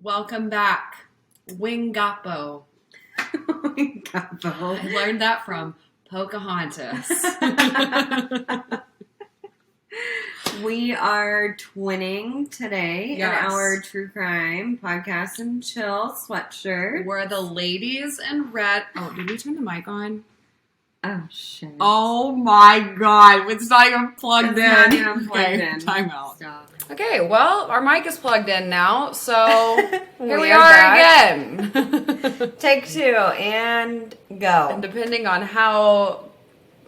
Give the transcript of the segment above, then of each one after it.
Welcome back, Wingapo. Wingapo. I learned that from Pocahontas. We are twinning today in Yes. our true crime podcast and chill sweatshirt. We're the ladies in red. Oh, did we turn the mic on? Oh, shit. Oh my god, it's not even plugged It's in. not even plugged Okay, in. time out. Stop. Okay, well, our mic is plugged in now, so here we are are back. again. Take two and go. And depending on how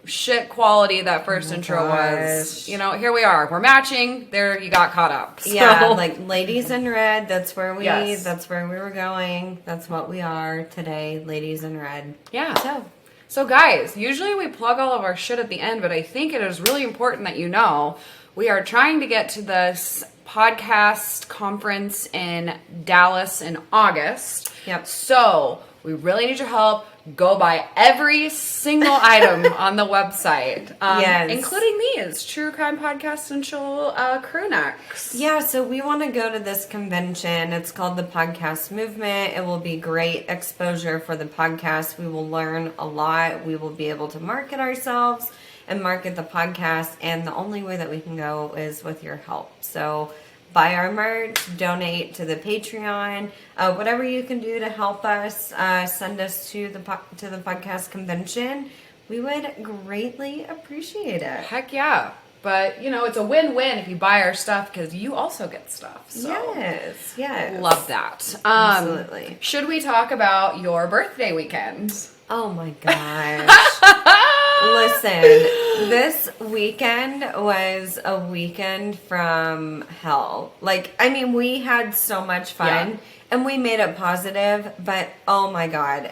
shit quality that first intro was, gosh. here we are. We're matching. There, you got caught up. So. Yeah, like ladies in red. That's where Yes. That's where we were going. That's what we are today, ladies in red. Yeah. So guys, usually we plug all of our shit at the end, but I think it is really important that you know we are trying to get to this podcast conference in Dallas in August. Yep. So we really need your help. Go buy every single item on the website, Yes. including these True Crime Podcast and Chill crew necks. Yeah, so we want to go to this convention. It's called the Podcast Movement. It will be great exposure for the podcast. We will learn a lot. We will be able to market ourselves and market the podcast. And the only way that we can go is with your help. So buy our merch, donate to the Patreon, whatever you can do to help us, send us to the podcast convention. We would greatly appreciate it. Heck yeah. But, it's a win-win if you buy our stuff because you also get stuff. So. Yes. Love that. Absolutely. Should we talk about your birthday weekend? Oh my gosh. Listen, this weekend was a weekend from hell. We had so much fun and we made it positive, but oh my God.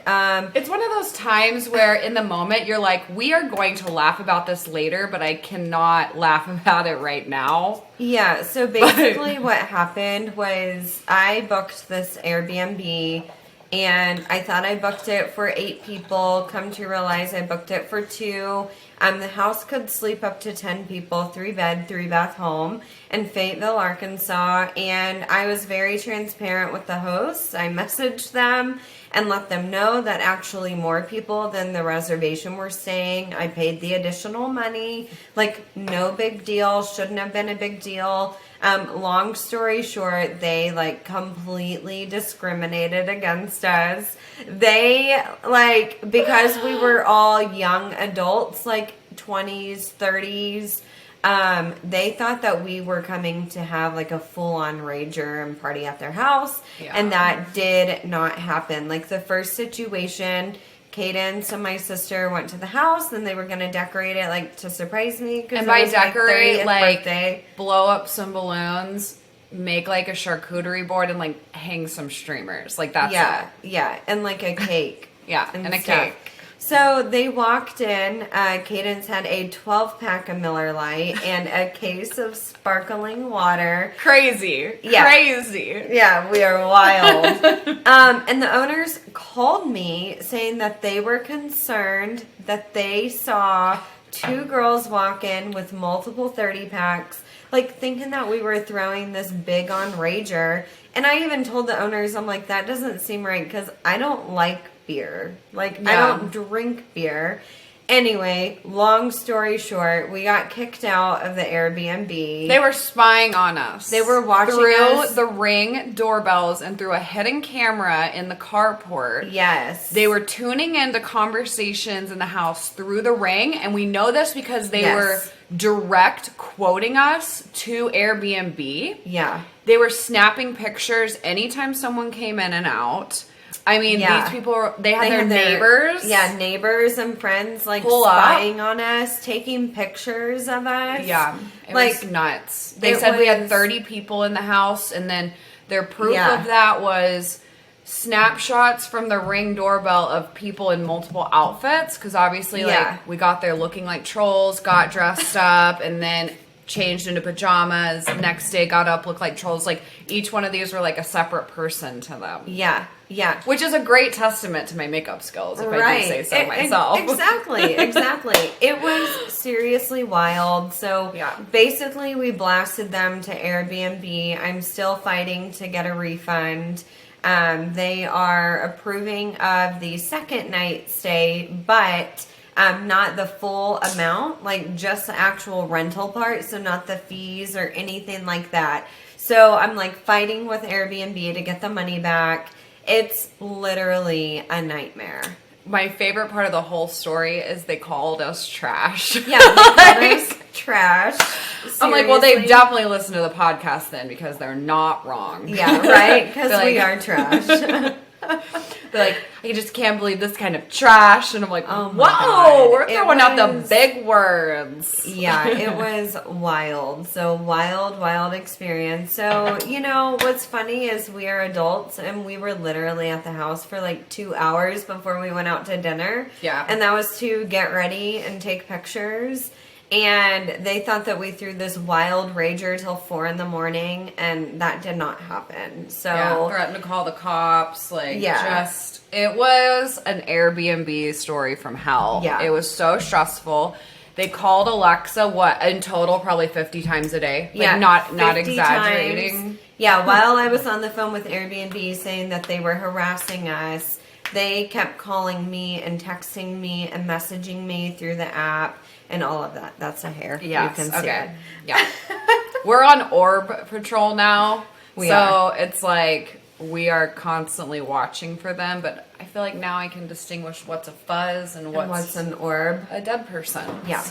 It's one of those times where in the moment you're like, we are going to laugh about this later, but I cannot laugh about it right now. Yeah, so basically what happened was I booked this Airbnb. And I thought I booked it for 8 people. Come to realize I booked it for 2. The house could sleep up to 10 people, 3-bed, 3-bath home in Fayetteville, Arkansas. And I was very transparent with the hosts. I messaged them and let them know that actually more people than the reservation were staying. I paid the additional money. No big deal. Shouldn't have been a big deal. Long story short, they completely discriminated against us. They because we were all young adults, 20s, 30s, they thought that we were coming to have a full-on rager and party at their house. Yeah. And that did not happen. The first situation, Cadence and my sister went to the house, and they were going to decorate it, to surprise me. And by decorate, birthday. blow up some balloons, make, a charcuterie board, and, hang some streamers. That's it. Yeah, and, a cake. Yeah, and a stuff. cake. So they walked in. Cadence had a 12-pack of Miller Lite and a case of sparkling water. Crazy. Yeah. Crazy. Yeah, we are wild. And the owners called me saying that they were concerned that they saw 2 girls walk in with multiple 30-packs, thinking that we were throwing this big on rager. And I even told the owners, I'm like, that doesn't seem right because I don't like beer. I don't drink beer. Anyway, long story short, we got kicked out of the Airbnb. They were spying on us. They were watching through us. the Ring doorbells and through a hidden camera in the carport. Yes. They were tuning into conversations in the house through the Ring, and we know this because they were direct quoting us to Airbnb. Yeah. They were snapping pictures anytime someone came in and out. These people, they had their neighbors. Yeah, neighbors and friends, pull spying on us, taking pictures of us. Yeah, it was nuts. They said we had 30 people in the house, and then their proof of that was snapshots from the Ring doorbell of people in multiple outfits, because obviously, we got there looking like trolls, got dressed up, and then changed into pajamas, next day got up, looked like trolls. Like, each one of these were like a separate person to them. Yeah. Which is a great testament to my makeup skills, if I do say so myself. Exactly. It was seriously wild. So basically we blasted them to Airbnb. I'm still fighting to get a refund. They are approving of the second night stay, but not the full amount, like just the actual rental part, so not the fees or anything like that. So I'm like fighting with Airbnb to get the money back. It's literally a nightmare. My favorite part of the whole story is they called us trash. Yeah, they called us trash. Seriously. I'm like, well, they've definitely listened to the podcast then, because they're not wrong. Yeah, right? Because we are trash. They're like, I just can't believe this kind of trash. And I'm like, oh whoa, God. We're throwing out the big words. Yeah, it was wild. So wild experience. So, what's funny is we are adults and we were literally at the house for like 2 hours before we went out to dinner. Yeah. And that was to get ready and take pictures. And they thought that we threw this wild rager till 4 a.m, and that did not happen. So threatened to call the cops. It was an Airbnb story from hell. Yeah, it was so stressful. They called Alexa in total probably 50 times a day. Not exaggerating. Times. Yeah, while I was on the phone with Airbnb saying that they were harassing us, they kept calling me and texting me and messaging me through the app. And all of that. That's a hair. Yes. You can see it. Yeah. We're on orb patrol now. So it's like we are constantly watching for them. But I feel like now I can distinguish what's a fuzz and what's an orb. A dead person. Yeah.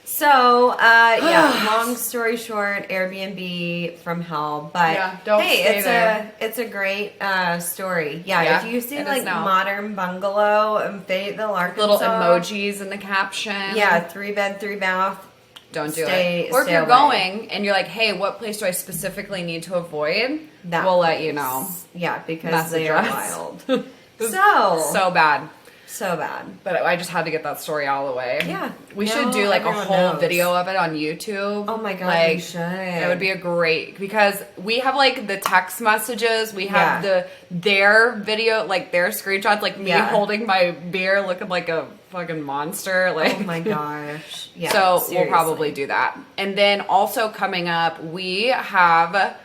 So, long story short, Airbnb from hell. But it's a great story. Yeah, if you see like modern bungalow in Fayetteville, Arkansas, little emojis in the caption. Yeah, 3-bed, 3-bath. Don't do it. Or if you're going and you're like, hey, what place do I specifically need to avoid? We'll let you know. Yeah, because they are wild. So bad. So bad. But I just had to get that story out of the way. Yeah. We should do like a whole video of it on YouTube. Oh my God, we should. It would be because we have like the text messages, we have their video, like their screenshots, like me holding my beer looking like a fucking monster. Like, oh my gosh. Yeah. So seriously. We'll probably do that. And then also coming up, we have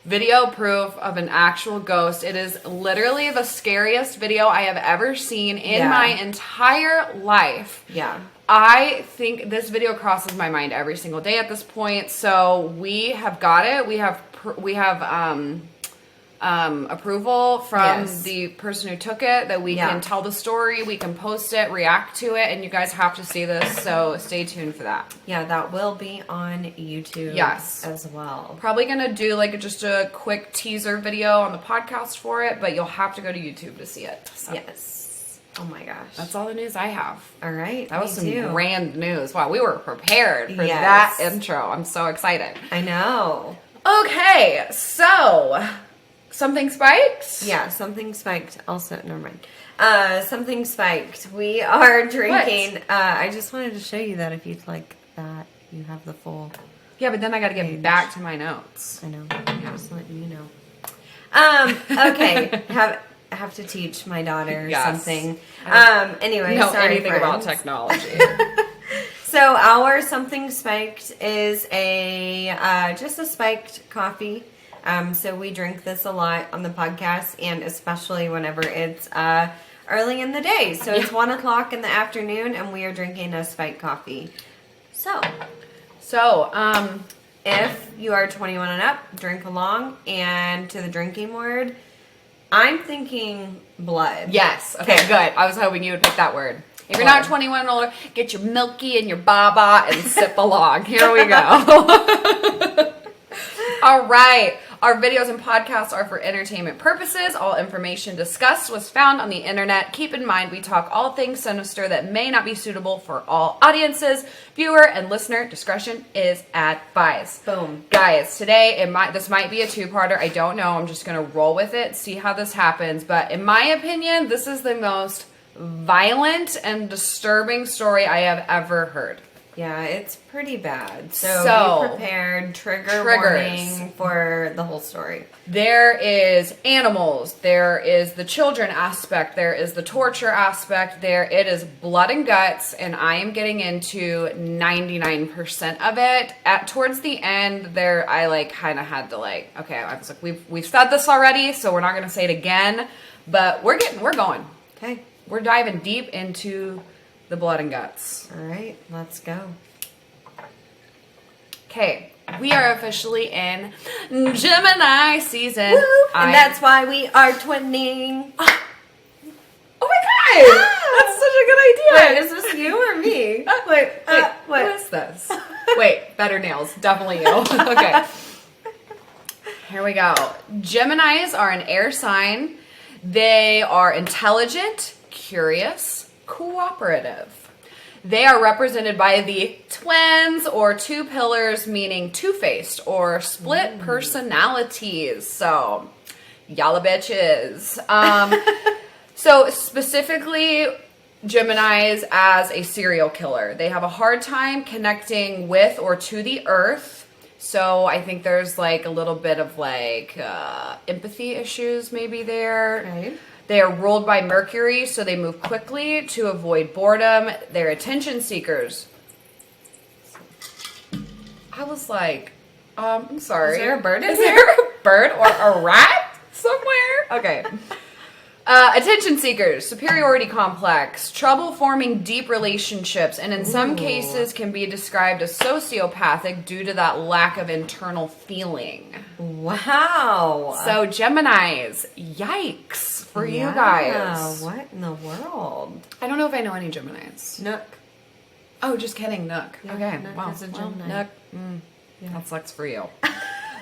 video proof of an actual ghost. It is literally the scariest video I have ever seen in my entire life. Yeah. I think this video crosses my mind every single day at this point. So we have got it. We have approval from the person who took it that we can tell the story, we can post it, react to it, and you guys have to see this, so stay tuned for that. Yeah, that will be on YouTube as well. Probably gonna do like just a quick teaser video on the podcast for it, but you'll have to go to YouTube to see it. So. Yes. Oh my gosh. That's all the news I have. All right. That was some grand news. Wow, we were prepared for that intro. I'm so excited. I know. Okay, so Something Spiked? Yeah, Something Spiked. Also, never mind. Something Spiked. We are drinking. I just wanted to show you that if you'd like that, you have the full. Yeah, but then I got to get back to my notes. I know. Just letting you know. Okay. Have to teach my daughter something. Anyway, know sorry, anything about technology. So our Something Spiked is just a spiked coffee. So we drink this a lot on the podcast, and especially whenever it's early in the day. So it's 1 o'clock in the afternoon, and we are drinking a spiked coffee. So if you are 21 and up, drink along. And to the drinking word, I'm thinking blood. Yes. Okay, good. I was hoping you would pick that word. If you're not 21 and older, get your Milky and your Baba and sip along. Here we go. All right. Our videos and podcasts are for entertainment purposes. All information discussed was found on the internet. Keep in mind, we talk all things sinister that may not be suitable for all audiences. Viewer and listener discretion is advised. Boom. Guys, today, this might be a two-parter. I don't know. I'm just going to roll with it, see how this happens. But in my opinion, this is the most violent and disturbing story I have ever heard. Yeah, it's pretty bad. So be prepared. Triggers. Warning for the whole story. There is animals. There is the children aspect. There is the torture aspect. It is blood and guts, and I am getting into 99% of it. Towards the end, I kind of had to okay. I was like, we've said this already, so we're not going to say it again. But we're going. Okay, we're diving deep into the blood and guts. All right, let's go. Okay, we are officially in Gemini season. Woo! And that's why we are twinning. Oh my god! That's such a good idea. Wait, is this you or me? Wait, what is this? Wait, better nails. Definitely you. Okay. Here we go. Geminis are an air sign. They are intelligent, curious, cooperative. They are represented by the twins or two pillars, meaning two-faced or split personalities. So, y'all bitches. So specifically, Geminis as a serial killer. They have a hard time connecting with or to the earth. So I think there's a little bit of empathy issues maybe there. Okay. They are ruled by Mercury, so they move quickly to avoid boredom. They're attention seekers. I was like, I'm sorry. Is there a bird in Is here? there a bird or a rat somewhere? Okay. Attention seekers, superiority complex, trouble forming deep relationships, and in some cases can be described as sociopathic due to that lack of internal feeling. Wow. So Geminis, yikes for you guys. What in the world? I don't know if I know any Geminis. Nook. Oh, just kidding, Nook. Yeah, okay, Nook wow. is a Gemini. Nook, Yeah. that sucks for you.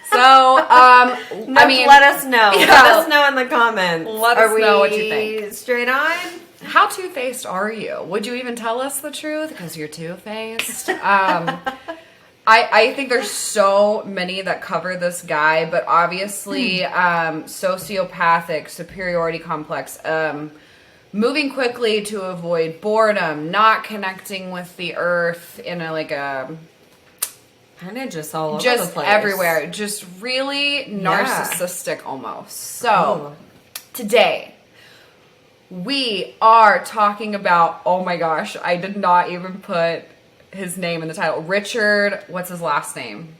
So, I mean, let us know. Yeah. Let us know in the comments. Let us know what you think. Straight on? How two-faced are you? Would you even tell us the truth? Because you're two-faced. I think there's so many that cover this guy, but obviously sociopathic, superiority complex, moving quickly to avoid boredom, not connecting with the earth in a kind of just all over just the place. Everywhere. Just really narcissistic almost. So today we are talking about, oh my gosh, I did not even put his name in the title. Richard, what's his last name?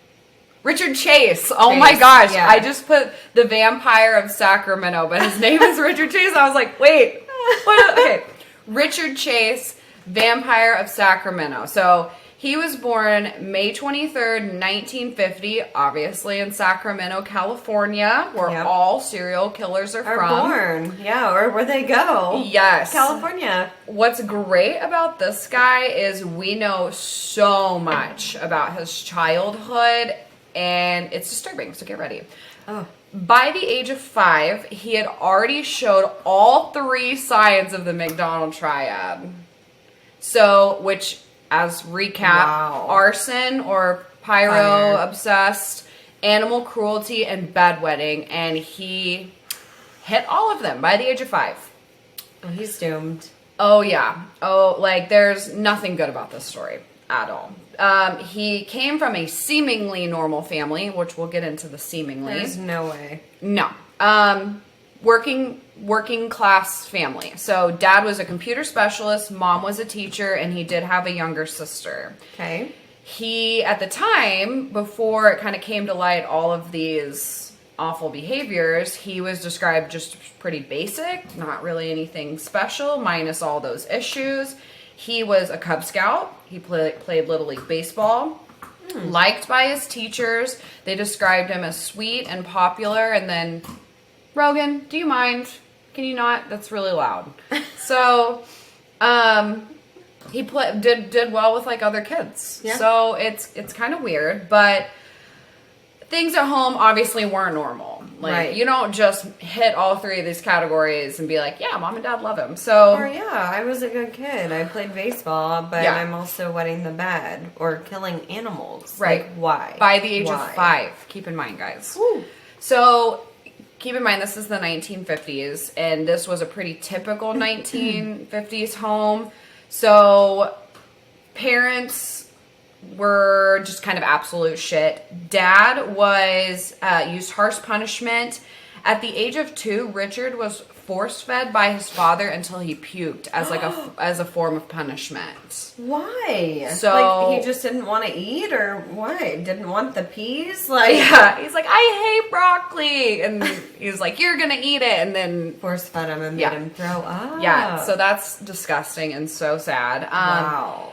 Richard Chase. Oh my gosh. Yeah. I just put the Vampire of Sacramento, but his name is Richard Chase. I was like, wait, what? Okay. Richard Chase, Vampire of Sacramento. So he was born May 23rd, 1950, obviously in Sacramento, California, where all serial killers are from. Born. Yeah, or where they go. Yes. California. What's great about this guy is we know so much about his childhood, and it's disturbing, so get ready. Oh. By the age of 5, he had already showed all 3 signs of the McDonald triad. So, which, as recap, arson or pyro obsessed, animal cruelty, and bedwetting, and he hit all of them by the age of 5. Oh, he's doomed. Oh, yeah. Oh, there's nothing good about this story at all. He came from a seemingly normal family, which we'll get into the seemingly. There's no way. No. Working class family. So dad was a computer specialist, mom was a teacher, and he did have a younger sister. Okay. He, at the time, before it kind of came to light all of these awful behaviors, he was described just pretty basic, not really anything special, minus all those issues. He was a Cub Scout. He played Little League Baseball. Liked by his teachers. They described him as sweet and popular. And then, Rogan, do you mind? Can you not? That's really loud. So, he did well with other kids. Yeah. So it's kind of weird, but things at home obviously weren't normal. You don't just hit all 3 of these categories and be like, yeah, mom and dad love him. So, or I was a good kid. I played baseball, but I'm also wetting the bed or killing animals. Right. Why? By the age of 5. Keep in mind, guys. Woo. So, keep in mind, this is the 1950s, and this was a pretty typical 1950s home. So, parents were just kind of absolute shit. Dad was used harsh punishment. At the age of 2, Richard was force-fed by his father until he puked as like as a form of punishment. Why? So like he just didn't want to eat, or what? Didn't want the peas? Like yeah, he's like, I hate broccoli, and he's like, you're gonna eat it, and then force-fed him and made him throw up. Yeah, so that's disgusting and so sad. Wow.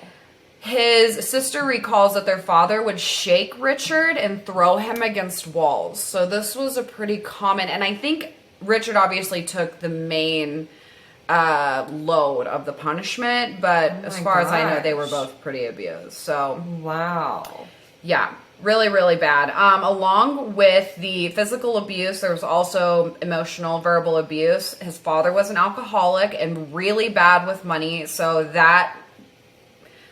His sister recalls that their father would shake Richard and throw him against walls. So this was a pretty common, and I think Richard obviously took the main load of the punishment, but as far as I know, they were both pretty abused. So wow. Yeah, really, really bad. Along with the physical abuse, there was also emotional, verbal abuse. His father was an alcoholic and really bad with money, so that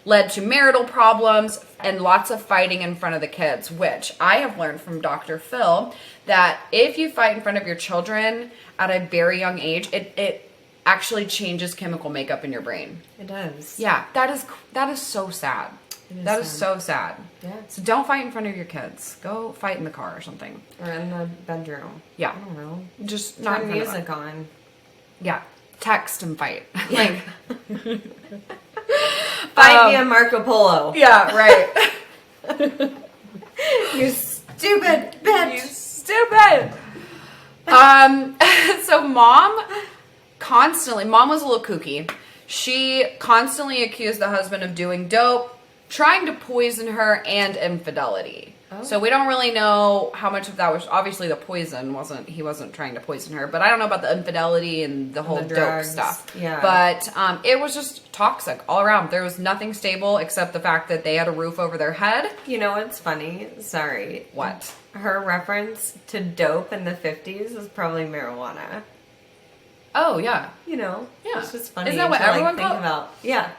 led to marital problems and lots of fighting in front of the kids, which I have learned from Dr. Phil that if you fight in front of your children at a very young age, it actually changes chemical makeup in your brain. It does. Yeah, that is so sad. That is so sad. Yeah. So don't fight in front of your kids. Go fight in the car or something. Or in the bedroom. Yeah. I don't know. Just not turn in front of music them. on. Yeah. Text and fight. Like fight via Marco Polo. Yeah, right. You stupid bitch. You stupid. So mom was a little kooky. She constantly accused the husband of doing dope, trying to poison her, and infidelity. Oh. So we don't really know how much of that was, obviously the poison he wasn't trying to poison her, but I don't know about the infidelity and the whole dope stuff. Yeah. But it was just toxic all around. There was nothing stable except the fact that they had a roof over their head. You know what's funny? Sorry. What? Her reference to dope in the 50s is probably marijuana. Oh, yeah. You know? Yeah. It's just funny. Isn't that what to, everyone think call- about? Yeah.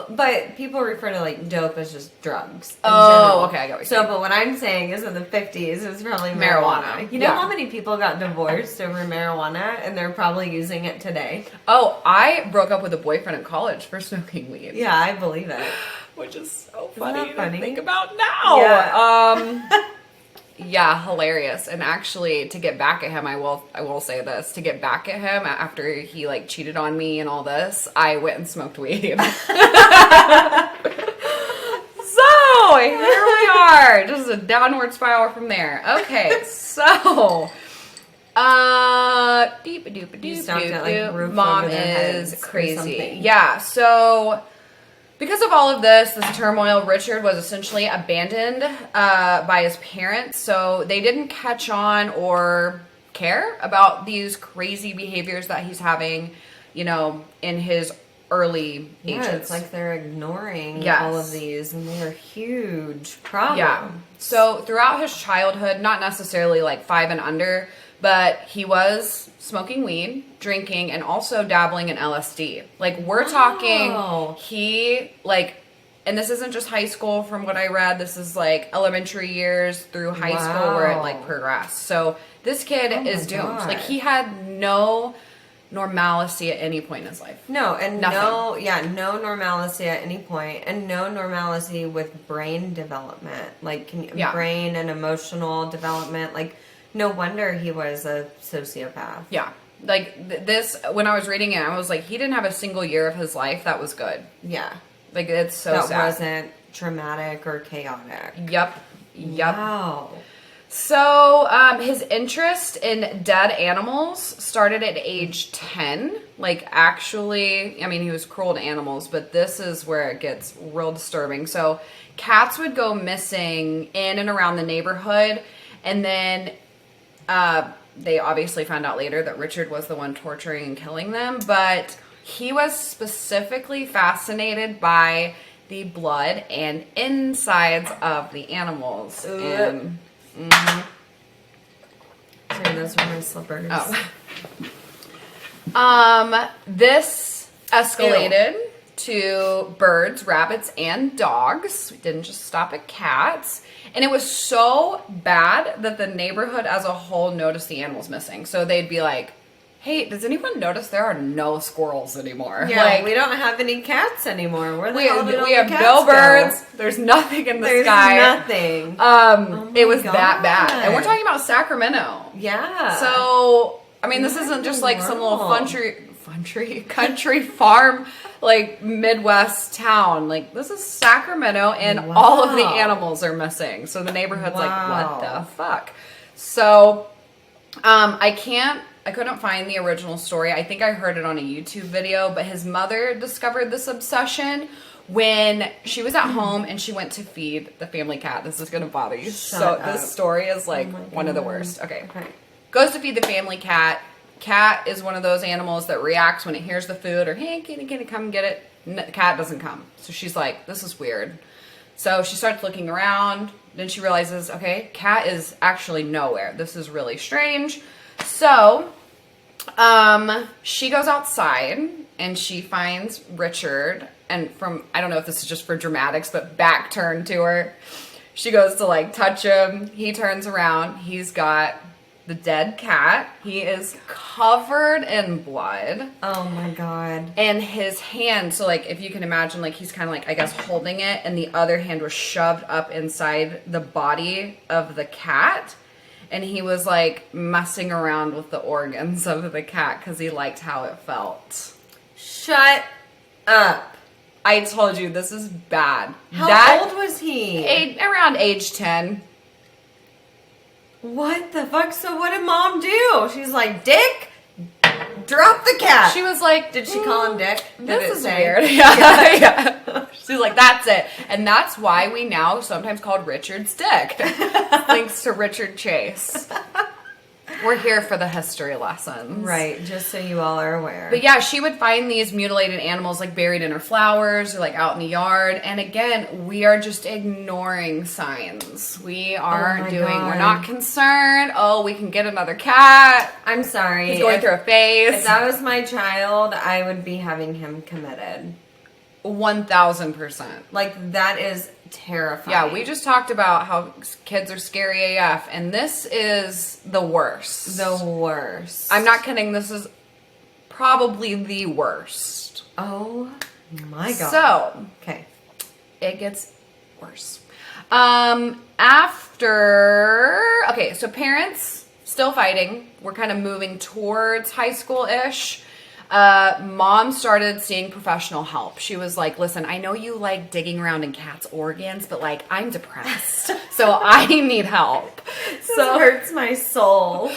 But people refer to like dope as just drugs. In Oh, general. okay, I get what you're So, saying. but what I'm saying is in the 50s, it's probably marijuana. You know how many people got divorced over marijuana and they're probably using it today? Oh, I broke up with a boyfriend in college for smoking weed. Yeah, I believe it. Which is so that funny? to think about now. Yeah. Yeah, hilarious. And actually, to get back at him, I will say this. To get back at him after he like cheated on me and all this, I went and smoked weed. So here we are, just a downward spiral from there. Okay, so You stopped at like roof mom over their is heads or crazy. something. Yeah, so because of all of this turmoil, Richard was essentially abandoned by his parents, so they didn't catch on or care about these crazy behaviors that he's having, in his early ages. Yeah, it's like they're ignoring Yes. all of these, and they're huge problems. Yeah. So throughout his childhood, not necessarily like 5 and under, but he was smoking weed, drinking, and also dabbling in LSD. Like, we're talking, and this isn't just high school from what I read, this is like elementary years through high school where it like progressed. So this kid is doomed. God. Like, he had no normalcy at any point in his life. No, and Nothing. no normalcy at any point, and no normalcy with brain development, like brain and emotional development. Like, no wonder he was a sociopath. Yeah. Like, this, when I was reading it, I was like, he didn't have a single year of his life that was good. Yeah. Like, it's so that sad. wasn't traumatic or chaotic. Yep. Wow. So, his interest in dead animals started at age 10. Like, actually, I mean, he was cruel to animals, but this is where it gets real disturbing. So, cats would go missing in and around the neighborhood, and then they obviously found out later that Richard was the one torturing and killing them, but he was specifically fascinated by the blood and insides of the animals. And Sorry, those are my slippers. This escalated to birds, rabbits, and dogs. We didn't just stop at cats. And it was so bad that the neighborhood as a whole noticed the animals missing. So they'd be like, Hey, does anyone notice there are no squirrels anymore? Yeah, like, we don't have any cats anymore. Where the we hell did all have the cats no go? birds. There's nothing in the There's sky. nothing. It was God. that bad. And we're talking about Sacramento. Yeah. So, I mean, this isn't just like some little country farm, like Midwest town. Like, this is Sacramento, and all of the animals are missing. So the neighborhood's like, what the fuck? So, I couldn't find the original story. I think I heard it on a YouTube video, but his mother discovered this obsession when she was at home and she went to feed the family cat. This is going to bother you. This story is like one of the worst. Okay. Goes to feed the family cat. Cat is one of those animals that reacts when it hears the food or, hey, kitty, come get it. The cat doesn't come. So she's like, this is weird. So she starts looking around. Then she realizes, okay, cat is actually nowhere. This is really strange. So, she goes outside and she finds Richard, and I don't know if this is just for dramatics, but back turned to her. She goes to like touch him. He turns around. He's got the dead cat. He is covered in blood. Oh my God. And his hand, so like if you can imagine, like he's kind of like, I guess, holding it, and the other hand was shoved up inside the body of the cat. And he was like messing around with the organs of the cat because he liked how it felt. Shut up. I told you, this is bad. How old was he? Around age 10. What the fuck? So what did mom do? She's like, Dick, drop the cat. She was like, did she call him Dick? This is weird. Yeah. She's like, that's it. And that's why we now sometimes called Richard's Dick. Thanks to Richard Chase. We're here for the history lessons. Right, just so you all are aware. But yeah, she would find these mutilated animals like buried in her flowers or like out in the yard. And again, we are just ignoring signs. We aren't we're not concerned. Oh, we can get another cat. I'm sorry. He's going through a phase. If that was my child, I would be having him committed. 1000%. Like, that is terrifying. Yeah, we just talked about how kids are scary AF, and this is the worst. The worst. I'm not kidding. This is probably the worst. Oh my God. So, okay, it gets worse. So parents still fighting. We're kind of moving towards high school-ish. Mom started seeing professional help. She was like, listen, I know you like digging around in cats' organs, but like, I'm depressed, so I need help. This hurts my soul.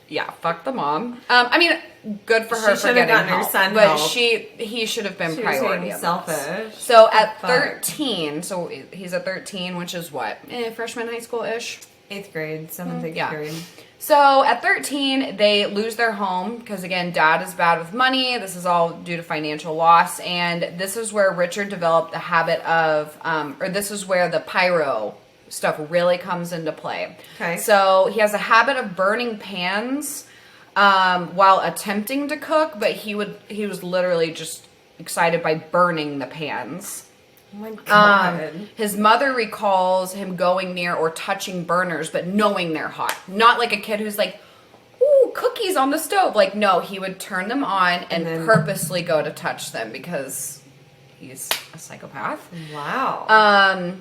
Yeah, fuck the mom. I mean, good for her for getting help, her son but help. He should have been priority. Selfish. So at 13, so he's at 13, which is what, freshman high school-ish? 8th grade, 7th, 8th grade. So at 13, they lose their home because, again, dad is bad with money. This is all due to financial loss. And this is where Richard developed the habit of, this is where the pyro stuff really comes into play. Okay. So he has a habit of burning pans while attempting to cook, but he was literally just excited by burning the pans. Oh my God. His mother recalls him going near or touching burners, but knowing they're hot. Not like a kid who's like, ooh, cookies on the stove. Like, no, he would turn them on and then purposely go to touch them because he's a psychopath. Wow.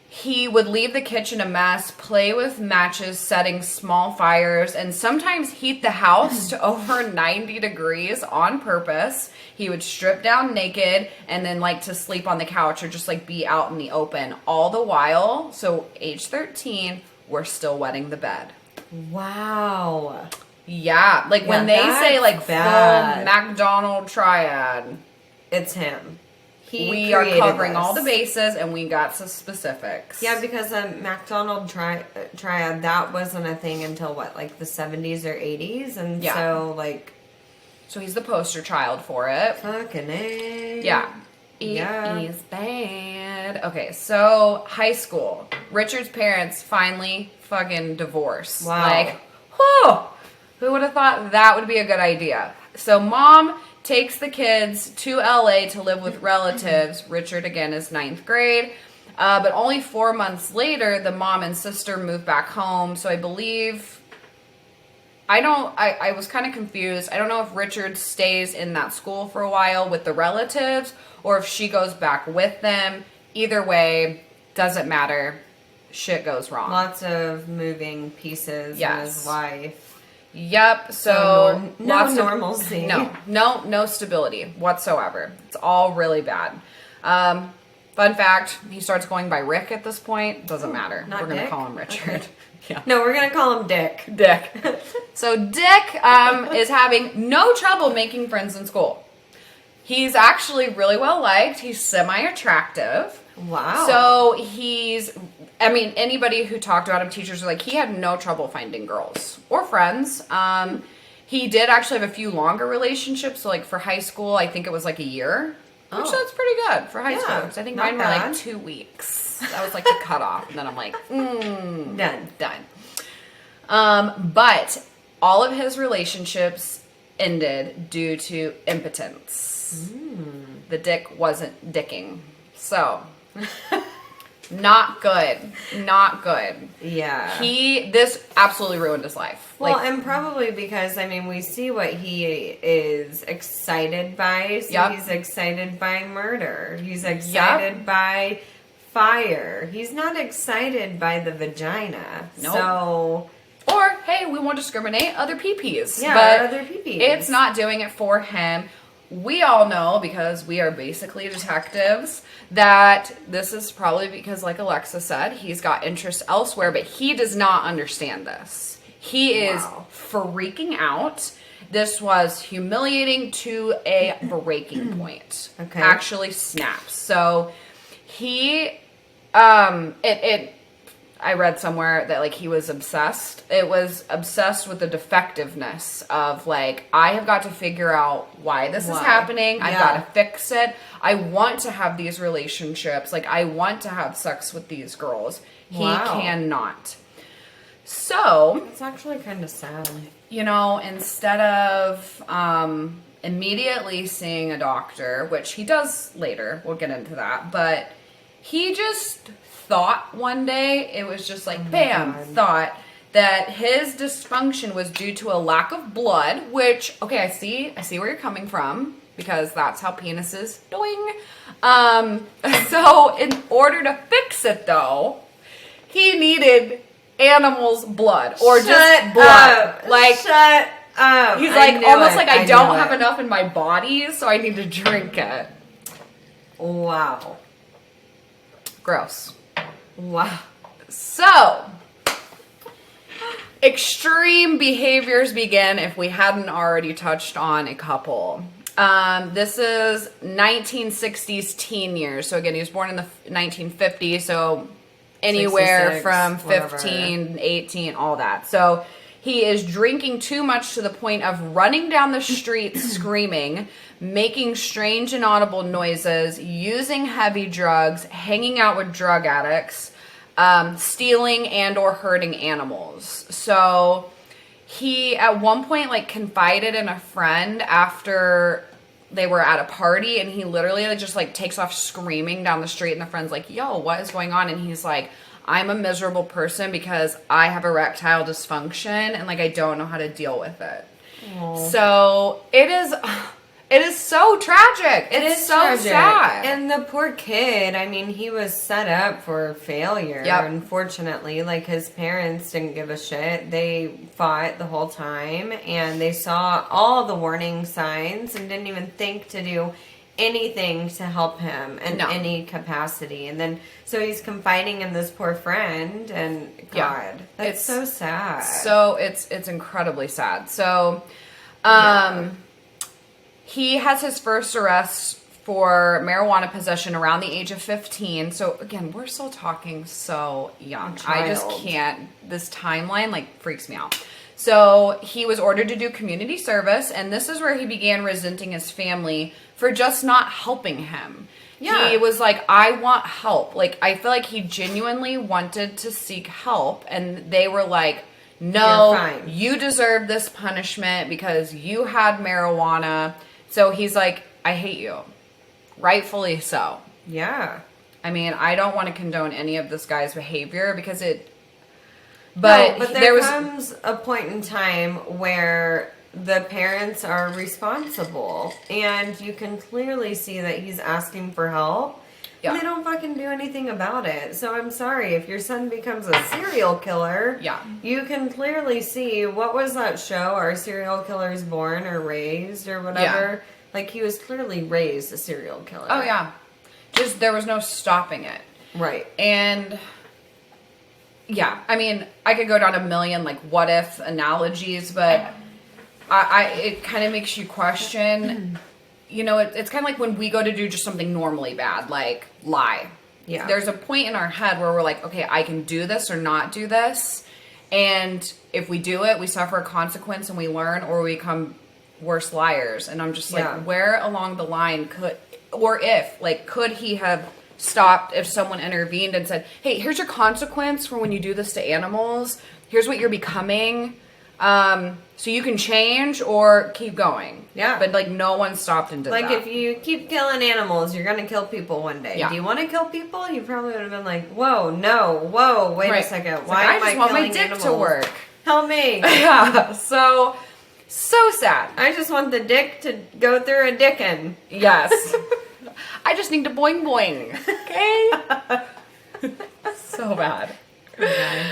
He would leave the kitchen a mess, play with matches, setting small fires, and sometimes heat the house to over 90 degrees on purpose. He would strip down naked and then like to sleep on the couch or just like be out in the open. All the while, so age 13, we're still wetting the bed. Wow. Yeah, like when they say like full McDonald triad, it's him. We are covering all the bases, and we got some specifics. Yeah, because a McDonald triad, that wasn't a thing until what, like the 70s or 80s? And so he's the poster child for it. Fucking A. Yeah. It is bad. Okay, so high school. Richard's parents finally fucking divorce. Wow. Like, who would have thought that would be a good idea? So mom takes the kids to LA to live with relatives. Richard, again, is 9th grade. But only 4 months later, the mom and sister move back home. So I believe I was kind of confused. I don't know if Richard stays in that school for a while with the relatives or if she goes back with them. Either way, doesn't matter. Shit goes wrong. Lots of moving pieces in his life. Yep. So no normalcy. No stability whatsoever. It's all really bad. Fun fact, he starts going by Rick at this point. Doesn't matter. We're going to call him Richard. Okay. Yeah. No, we're going to call him Dick. Dick. So Dick is having no trouble making friends in school. He's actually really well liked. He's semi-attractive. Wow. So anybody who talked about him, teachers are like, he had no trouble finding girls or friends. He did actually have a few longer relationships. So like for high school, I think it was like a year. Which that's pretty good for high school. I think mine were like 2 weeks. That was like the cutoff. And then I'm like, done. But all of his relationships ended due to impotence. The dick wasn't dicking. So, not good. Not good. Yeah. This absolutely ruined his life. Well, and probably because, we see what he is excited by. So he's excited by murder. He's excited by fire. He's not excited by the vagina. Nope. So... Or, hey, we won't discriminate, other PPs. Yeah, but other PPs. It's not doing it for him. We all know, because we are basically detectives, that this is probably because, like Alexa said, he's got interest elsewhere, but he does not understand this. He is freaking out. This was humiliating to a breaking point. Okay. Actually snaps. So he, I read somewhere that, like, he was obsessed. It was obsessed with the defectiveness of, like, I have got to figure out why this is happening. I've got to fix it. I want to have these relationships. Like, I want to have sex with these girls. He cannot. So... It's actually kind of sad. Instead of immediately seeing a doctor, which he does later, we'll get into that, but he just... thought one day, it was just like, thought that his dysfunction was due to a lack of blood, which, okay, I see where you're coming from, because that's how penises doing. So in order to fix it, though, he needed animals' blood, or just blood. Shut up. He's like, almost like I don't have enough in my body, so I need to drink it. Wow. Gross. Wow. So, extreme behaviors begin if we hadn't already touched on a couple. This is 1960s teen years. So again, he was born in the 1950s, so anywhere from 15, 18, all that. So he is drinking too much to the point of running down the street screaming, making strange and audible noises, using heavy drugs, hanging out with drug addicts, stealing and or hurting animals. So he at one point confided in a friend after they were at a party, and he literally just takes off screaming down the street, and the friend's like, yo, what is going on? And he's like, I'm a miserable person because I have erectile dysfunction and I don't know how to deal with it. Aww. So it is so tragic. It is so tragic. Sad. And the poor kid, he was set up for failure. Yep. Unfortunately, his parents didn't give a shit. They fought the whole time, and they saw all the warning signs and didn't even think to do anything to help him in any capacity. And then so he's confiding in this poor friend, and God, that's so sad. So it's incredibly sad. So he has his first arrest for marijuana possession around the age of 15. So again, we're still talking so young. I just can't, this timeline freaks me out. So he was ordered to do community service, and this is where he began resenting his family for just not helping him. Yeah. He was like, I want help. I feel like he genuinely wanted to seek help, and they were like, no, you deserve this punishment because you had marijuana. So he's like, I hate you. Rightfully so. Yeah. I don't want to condone any of this guy's behavior because But, no, but there comes a point in time where the parents are responsible, and you can clearly see that he's asking for help. Yeah. And they don't fucking do anything about it. So I'm sorry, if your son becomes a serial killer, you can clearly see, what was that show? Are serial killers born or raised or whatever? Yeah. Like, he was clearly raised a serial killer. Oh, yeah. Just, there was no stopping it. Right. And, yeah, I mean, I could go down a million, like, what-if analogies, but it kind of makes you question... You know, it's kind of like when we go to do just something normally bad, like lie. Yeah. There's a point in our head where we're like, okay, I can do this or not do this. And if we do it, we suffer a consequence and we learn, or we become worse liars. And I'm just like, where along the line could he have stopped if someone intervened and said, hey, here's your consequence for when you do this to animals. Here's what you're becoming. So you can change or keep going. Yeah. But, like, no one stopped and did that. Like, if you keep killing animals, you're going to kill people one day. Yeah. Do you want to kill people? You probably would have been like, whoa, no, whoa, wait a second. Why am I killing animals? I just want my dick to work. Help me. Yeah. So sad. I just want the dick to go through a dickin'. Yes. I just need to boing boing. Okay? So bad. Okay.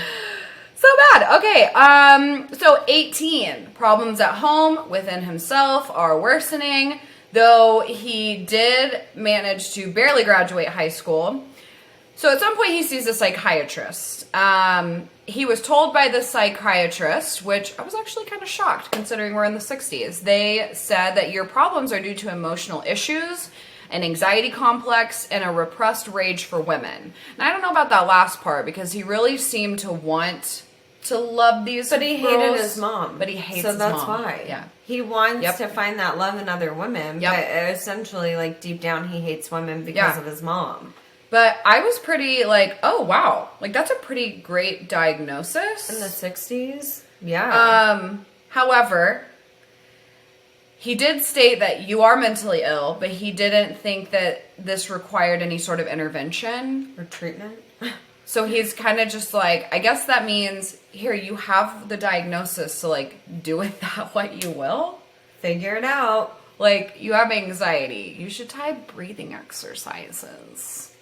So bad. Okay, so 18. Problems at home within himself are worsening, though he did manage to barely graduate high school. So at some point he sees a psychiatrist. He was told by the psychiatrist, which I was actually kind of shocked considering we're in the 60s. They said that your problems are due to emotional issues, an anxiety complex, and a repressed rage for women. And I don't know about that last part because he really seemed to want to love these But he hated his mom. But he hates his mom. So that's why. Yeah. He wants to find that love in other women, but essentially, like, deep down, he hates women because of his mom. But I was pretty like, oh, wow. Like, that's a pretty great diagnosis. In the 60s? Yeah. However, he did state that you are mentally ill, but he didn't think that this required any sort of intervention. Or treatment. So he's kind of just like, I guess that means, here, you have the diagnosis, so, like, do with that what you will. Figure it out. Like, you have anxiety. You should try breathing exercises.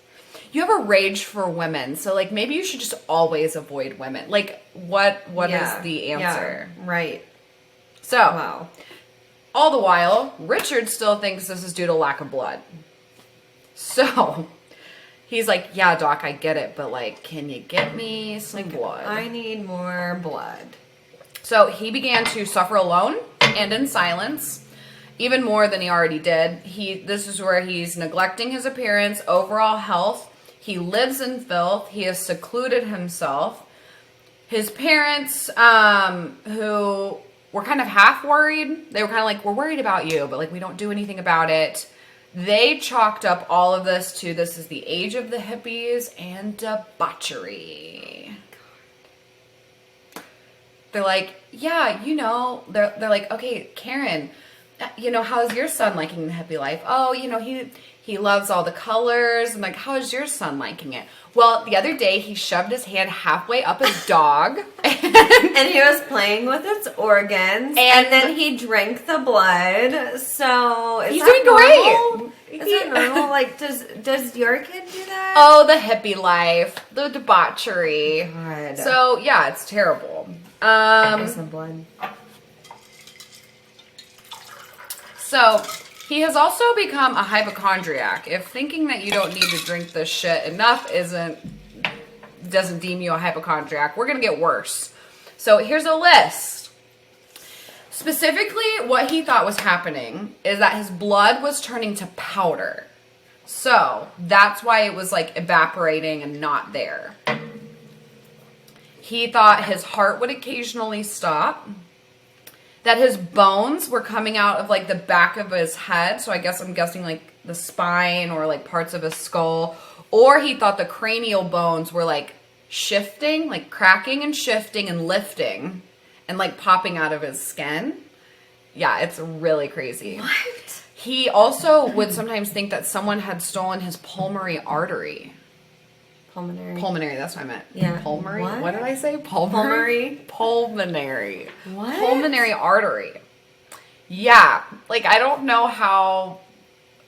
You have a rage for women, so, like, maybe you should just always avoid women. Like, what is the answer? Yeah, right. So, all the while, Richard still thinks this is due to lack of blood. So... he's like, yeah, doc, I get it, but, like, can you get me some blood? I need more blood. So he began to suffer alone and in silence, even more than he already did. This is where he's neglecting his appearance, overall health. He lives in filth. He has secluded himself. His parents, who were kind of half worried, they were kind of like, we're worried about you, but, like, we don't do anything about it. They chalked up all of this to, this is the age of the hippies and debauchery. They're like, yeah, you know, they're like, okay, Karen, you know, how's your son liking the hippie life? Oh, you know, he loves all the colors. I'm like, how is your son liking it? Well, the other day he shoved his hand halfway up his dog. And he was playing with its organs. And then he drank the blood. So he's doing great. Is that normal? Like, does your kid do that? Oh, the hippie life. The debauchery. God. So, yeah, it's terrible. Some blood. So... he has also become a hypochondriac. If thinking that you don't need to drink this shit enough doesn't deem you a hypochondriac, we're going to get worse. So here's a list. Specifically, what he thought was happening is that his blood was turning to powder. So that's why it was, like, evaporating and not there. He thought his heart would occasionally stop. That his bones were coming out of, like, the back of his head. So I'm guessing, like, the spine or, like, parts of his skull. Or he thought the cranial bones were, like, shifting, like, cracking and shifting and lifting. And, like, popping out of his skin. Yeah, it's really crazy. What? He also would sometimes think that someone had stolen his pulmonary artery. Pulmonary. That's what I meant. Yeah. Pulmonary. What? What did I say? Pulmonary. What? Pulmonary artery. Yeah. Like, I don't know how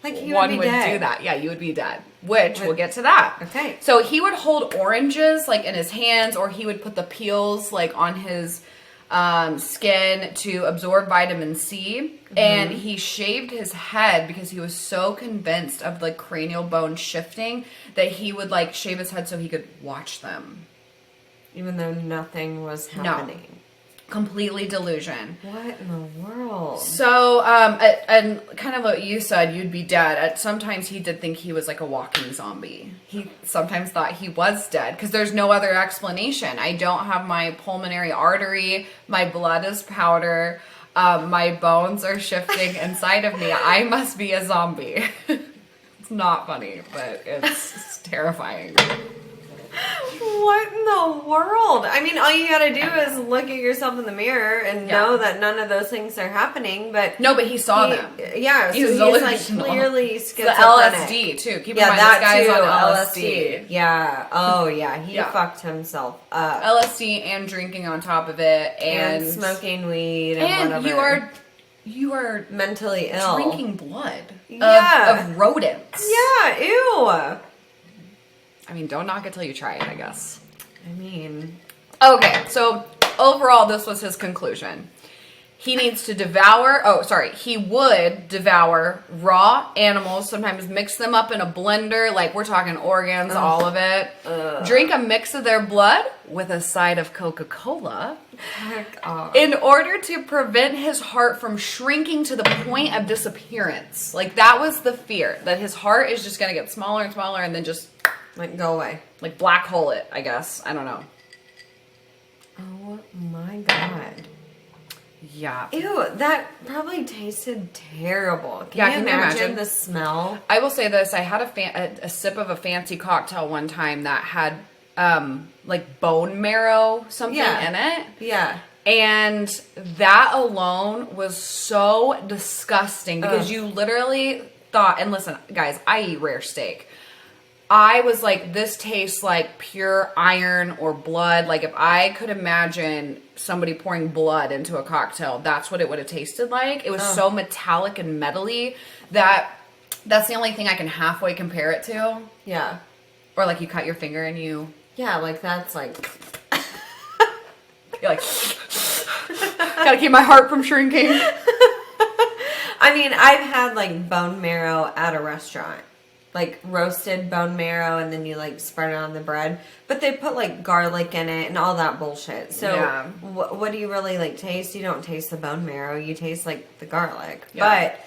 Like he one would would be dead. do that. Yeah, you would be dead. Which we'll get to that. Okay. So he would hold oranges like in his hands, or he would put the peels like on his skin to absorb vitamin C. Mm-hmm. And he shaved his head because he was so convinced of the cranial bone shifting that he would like shave his head so he could watch them. Even though nothing was happening. No. Completely delusion. What in the world? So, and kind of what you said, you'd be dead. Sometimes he did think he was like a walking zombie. He sometimes thought he was dead because there's no other explanation. I don't have my pulmonary artery. My blood is powder. My bones are shifting inside of me. I must be a zombie. It's not funny, but it's terrifying. What in the world? I mean, all you gotta do is look at yourself in the mirror and know that none of those things are happening, but... No, but he saw them. Yeah, so he's like clearly schizophrenic. The LSD, too. Keep in mind, this guy's on LSD. Yeah. Oh, yeah. He fucked himself up. LSD and drinking on top of it. And smoking weed and whatever. You are mentally ill. Drinking blood of rodents. Yeah, ew. I mean, don't knock it till you try it, I guess. I mean... Okay, so overall, this was his conclusion. He needs to he would devour raw animals, sometimes mix them up in a blender, like we're talking organs, all of it. Drink a mix of their blood with a side of Coca-Cola. Heck off. In order to prevent his heart from shrinking to the point of disappearance. Like, that was the fear, that his heart is just going to get smaller and smaller and then just... like, go away. Like, black hole it, I guess. I don't know. Oh, my God. Yeah. Ew, that probably tasted terrible. Can you imagine the smell? I will say this. I had a sip of a fancy cocktail one time that had, like, bone marrow something in it. Yeah. And that alone was so disgusting because you literally thought, and listen, guys, I eat rare steak. I was like, this tastes like pure iron or blood. Like, if I could imagine somebody pouring blood into a cocktail, that's what it would have tasted like. It was so metallic and metally that that's the only thing I can halfway compare it to. Yeah. Or like you cut your finger and you... Yeah, like that's like... You're like... Gotta keep my heart from shrinking. I mean, I've had like bone marrow at a restaurant. Like roasted bone marrow, and then you like spread it on the bread. But they put like garlic in it and all that bullshit. So what do you really like taste? You don't taste the bone marrow. You taste like the garlic. Yeah. But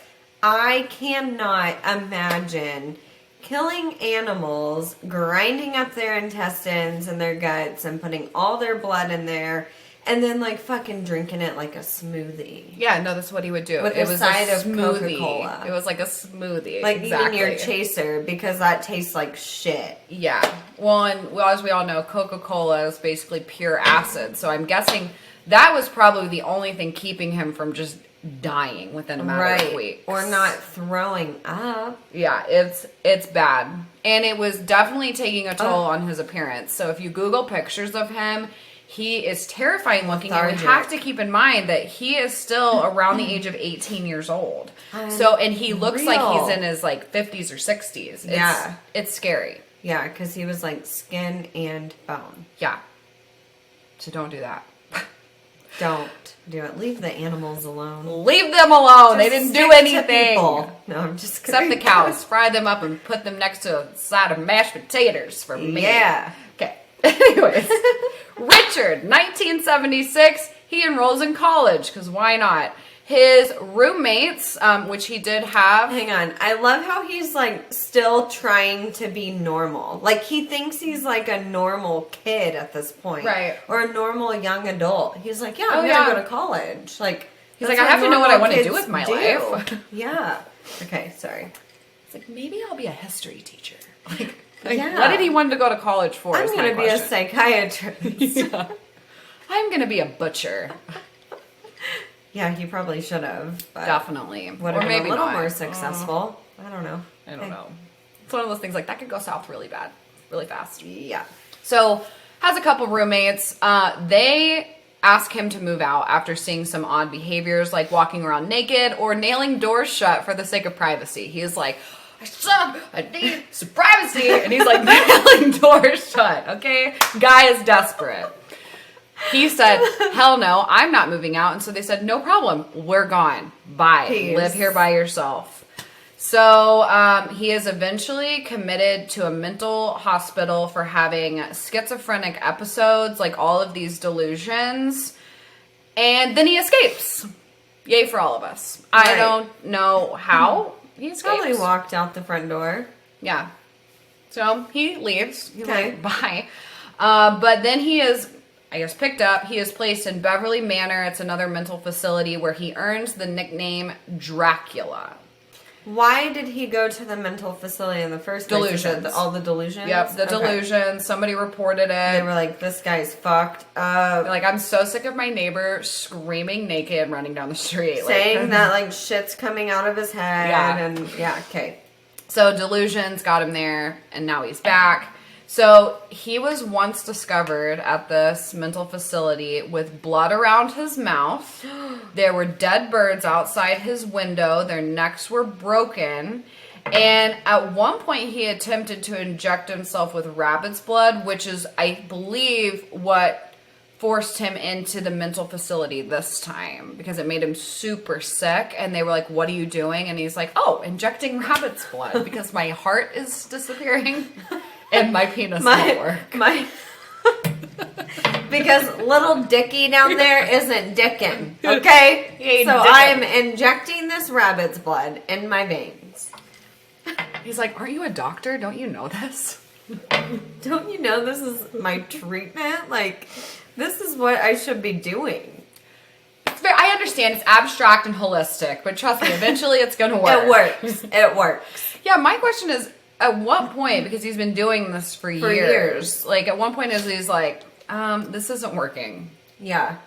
I cannot imagine killing animals, grinding up their intestines and their guts, and putting all their blood in there. And then, like, fucking drinking it like a smoothie. Yeah, no, that's what he would do. With a side of Coca-Cola. It was like a smoothie. Like, even your chaser, because that tastes like shit. Yeah. Well, and as we all know, Coca-Cola is basically pure acid. So I'm guessing that was probably the only thing keeping him from just dying within a matter of weeks. Or not throwing up. Yeah, it's bad. And it was definitely taking a toll on his appearance. So if you Google pictures of him... He is terrifying looking, and we have to keep in mind that he is still around the age of 18 years old. And he looks like he's in his like 50s or 60s. It's scary. Yeah, because he was like skin and bone. Yeah. So don't do that. Don't do it. Leave the animals alone. Leave them alone. They didn't do anything. No, I'm just kidding. Except the cows. Fry them up and put them next to a side of mashed potatoes for me. Yeah. Okay. Anyways. Richard, 1976, he enrolls in college, because why not? His roommates, which he did have... Hang on. I love how he's, like, still trying to be normal. Like, he thinks he's, like, a normal kid at this point. Right. Or a normal young adult. He's like, yeah, I'm going to go to college. Like, he's like, I have to know what I want to do with my life. Yeah. Okay, sorry. It's like, maybe I'll be a history teacher. Like, what did he want to go to college for? I'm going to be a psychiatrist. I'm going to be a butcher. Yeah, he probably should have. Definitely. Would have been a little more successful. I don't know. I don't know. It's one of those things like that could go south really bad. really fast. Yeah. So, has a couple roommates. They ask him to move out after seeing some odd behaviors like walking around naked or nailing doors shut for the sake of privacy. He is like, I need some privacy. And he's like nailing doors shut, okay? Guy is desperate. He said, hell no, I'm not moving out. And so they said, no problem. We're gone. Bye. Peace. Live here by yourself. So he is eventually committed to a mental hospital for having schizophrenic episodes, like all of these delusions. And then he escapes. Yay for all of us. I don't know how he escapes. Probably walked out the front door. Yeah. So he leaves. He's Okay. like, bye. But then he is, I guess, picked up. He is placed in Beverly Manor. It's another mental facility where he earns the nickname Dracula. Why did he go to the mental facility in the first place? Delusions. All the delusions? Yep, the delusions. Somebody reported They it. were like, this guy's fucked They're up. like, I'm so sick of my neighbor screaming naked running down the street. Saying that, like, shit's coming out of his head. Yeah. And, yeah, okay. So delusions got him there, and now he's back. So he was once discovered at this mental facility with blood around his mouth. There were dead birds outside his window. Their necks were broken. And at one point, he attempted to inject himself with rabbit's blood, which is, I believe, what forced him into the mental facility this time because it made him super sick. And they were like, what are you doing? And he's like, oh, injecting rabbit's blood because my heart is disappearing. And my penis won't work. Because little Dickie down there isn't dicking, okay? He ain't so dicking. I'm injecting this rabbit's blood in my veins. He's like, aren't you a doctor? Don't you know this? Don't you know this is my treatment? Like, this is what I should be doing. I understand it's abstract and holistic, but trust me, eventually it's going to work. It works. It works. Yeah, my question is, at what point, because he's been doing this for years, like at one point is he's like, this isn't working. Yeah.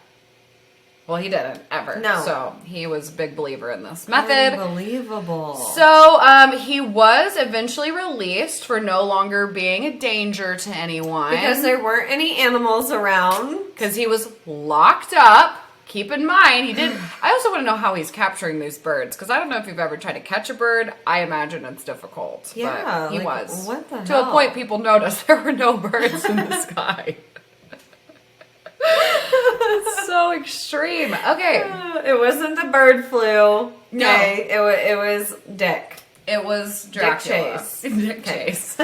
Well, he didn't, ever. No. So he was a big believer in this method. Unbelievable. So he was eventually released for no longer being a danger to anyone. Because there weren't any animals around. Because he was locked up. Keep in mind, he did. I also want to know how he's capturing these birds. Because I don't know if you've ever tried to catch a bird. I imagine it's difficult. Yeah. But he like, was. What the To hell? a point, people noticed there were no birds in the sky. It's so extreme. Okay. It wasn't the bird flu. No. Okay. It was Dick. It was Dracula. Chase. Dick Chase.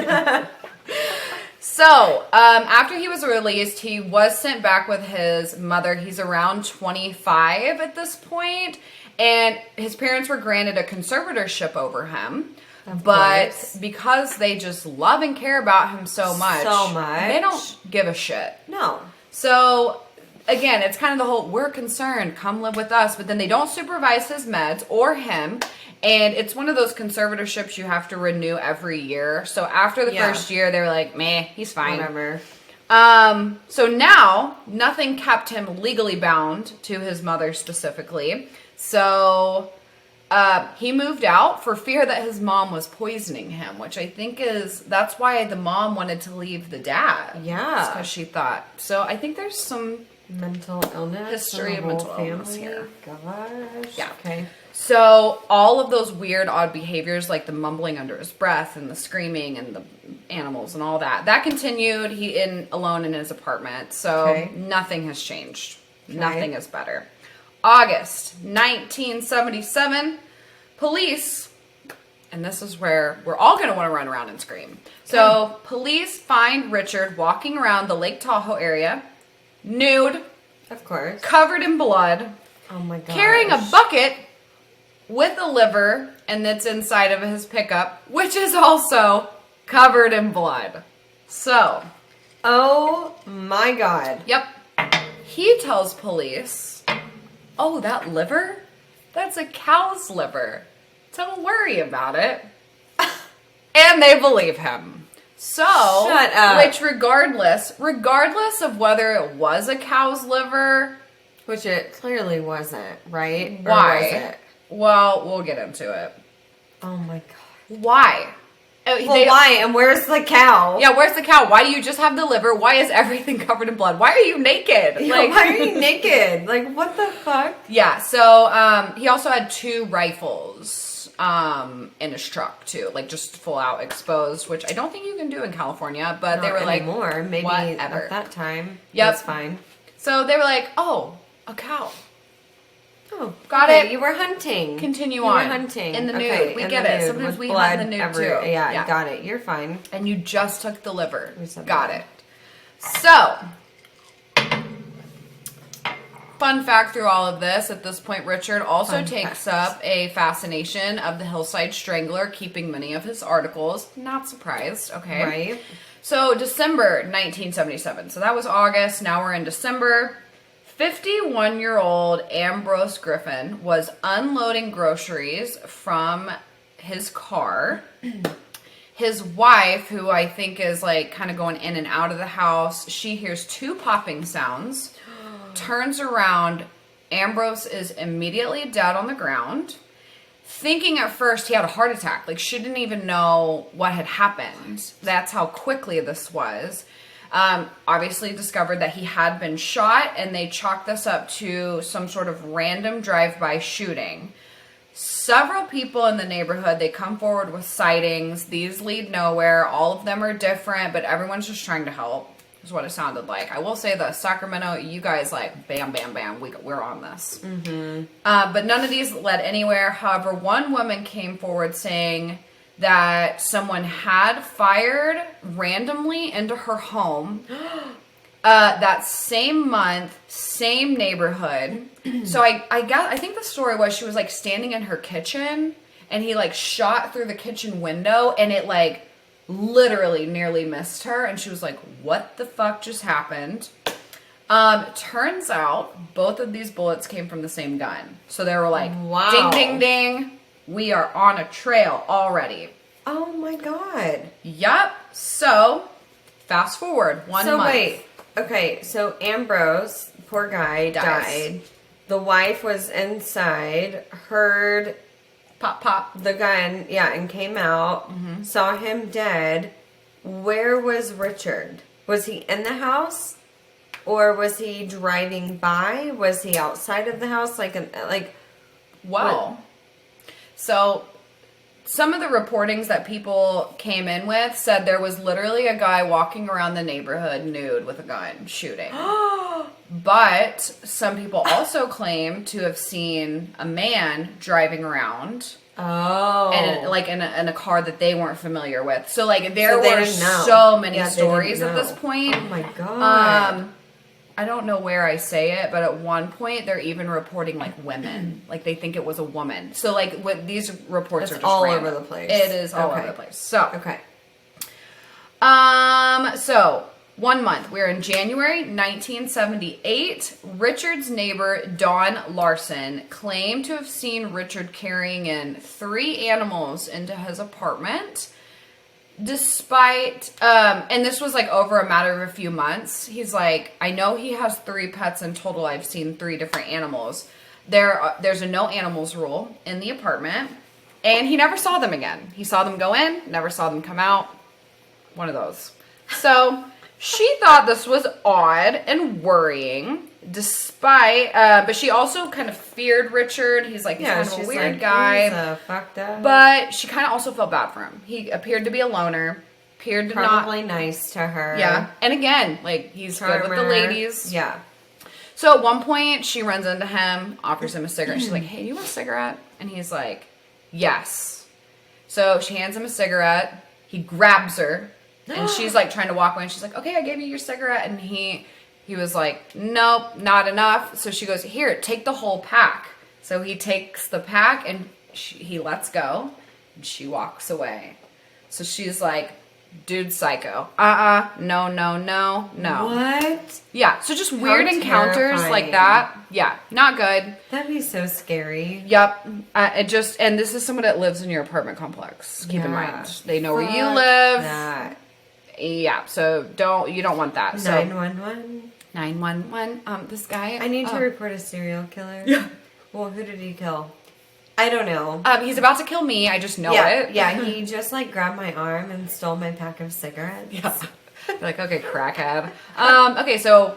So, after he was released, he was sent back with his mother. He's around 25 at this point, and his parents were granted a conservatorship over him. But course. because they just love and care about him so much, they don't give a shit. No. So, again, it's kind of the whole, we're concerned, come live with us. But then they don't supervise his meds or him. And it's one of those conservatorships you have to renew every year. So after the first year, they were like, meh, he's fine. Whatever. So now, nothing kept him legally bound to his mother specifically. So he moved out for fear that his mom was poisoning him, which I think that's why the mom wanted to leave the dad. Yeah. Because she thought. So I think there's some Mental illness. history of in the mental whole illness family? here. Gosh. Yeah. Okay. So all of those weird, odd behaviors, like the mumbling under his breath and the screaming and the animals and all that, that continued. Alone in his apartment. So nothing has changed. Nothing is better. August 1977, police, and this is where we're all going to want to run around and scream. So police find Richard walking around the Lake Tahoe area, nude, Of course. covered in blood, Oh my god. carrying a bucket with a liver, and that's inside of his pickup, which is also covered in blood. So, Oh my god. yep. He tells police, oh, that liver? That's a cow's liver. Don't worry about it. And they believe him. So, Shut up. which regardless of whether it was a cow's liver, Which it clearly wasn't, right? Or why? was it? Well, we'll get into it. Oh my god. Why? Well, why? And where's the cow? Yeah, where's the cow? Why do you just have the liver? Why is everything covered in blood? Why are you naked? Yeah, like, why are you naked? Like, what the fuck? Yeah, so he also had 2 rifles in his truck too, like just full out exposed, which I don't think you can do in California, but they were like, anymore. Maybe whatever. At that time. Yep. That's fine. So they were like, oh, a cow. Oh, got it. You were hunting. Continue you on. Were hunting In the nude. Okay, We in get the it. nude, Sometimes with we hunt in the nude too. Yeah, got it. You're fine. And you just took the liver. said Got that. it. So, fun fact through all of this, at this point, Richard also takes up a fascination of the Hillside Strangler, keeping many of his articles. Not surprised, okay? Right. So, December 1977. So that was August. Now we're in December. 51-year-old Ambrose Griffin was unloading groceries from his car. His wife, who I think is like kind of going in and out of the house, she hears 2 popping sounds, turns around. Ambrose is immediately dead on the ground. Thinking at first he had a heart attack. Like, she didn't even know what had happened. That's how quickly this was. Obviously discovered that he had been shot, and they chalked this up to some sort of random drive-by shooting. Several people in the neighborhood, they come forward with sightings. These lead nowhere. All of them are different, but everyone's just trying to help, is what it sounded like. I will say the Sacramento, you guys like, bam, bam, bam, we're on this. Mm-hmm. But none of these led anywhere. However, one woman came forward saying that someone had fired randomly into her home that same month, same neighborhood. So I think the story was she was like standing in her kitchen and he like shot through the kitchen window and it like literally nearly missed her, and she was like, what the fuck just happened? Turns out both of these bullets came from the same gun. So they were like, wow. Ding, ding, ding. We are on a trail already. Oh my god. Yup. So, fast forward 1 month. So wait. Okay, so Ambrose, poor guy, died. The wife was inside, heard Pop, pop. the gun, and came out, saw him dead. Where was Richard? Was he in the house? Or was he driving by? Was he outside of the house? So some of the reportings that people came in with said there was literally a guy walking around the neighborhood nude with a gun shooting. But some people also claim to have seen a man driving around. Oh. And like in a car that they weren't familiar with. So like there were so many stories at this point. Oh my god. I don't know where I say it, but at one point they're even reporting like women, like they think it was a woman. So like what these reports are just all random. over the place. It is all over the place. So okay. So 1 month. We're in January 1978. Richard's neighbor Dawn Larson claimed to have seen Richard carrying in 3 animals into his apartment. Despite, and this was like over a matter of a few months, he's like, I know he has 3 pets in total. I've seen 3 different animals. There's a no animals rule in the apartment, and he never saw them again. He saw them go in, never saw them come out. One of those. So she thought this was odd and worrying, despite, but she also kind of feared Richard. He's like, he's kind of a weird guy. He's fucked up. But she kind of also felt bad for him. He appeared to be a loner. Appeared to probably nice to her. Yeah. And again, like, he's good with the ladies. Yeah. So at one point, she runs into him, offers him a cigarette. She's like, hey, do you want a cigarette? And he's like, yes. So she hands him a cigarette. He grabs her. And she's like trying to walk away. And she's like, okay, I gave you your cigarette. And he was like, nope, not enough. So she goes, here, take the whole pack. So he takes the pack and he lets go. And she walks away. So she's like, dude, psycho. No. What? Yeah, so just weird encounters like that. Yeah, not good. That'd be so scary. Yep. And this is someone that lives in your apartment complex. Keep in mind. They know where you live. That. Yeah, so you don't want that. 911. 911. This guy. I need to report a serial killer. Yeah. Well, who did he kill? I don't know. He's about to kill me. I just know it. Yeah, he just like grabbed my arm and stole my pack of cigarettes. Yeah. Like, okay, crackhead. Okay, so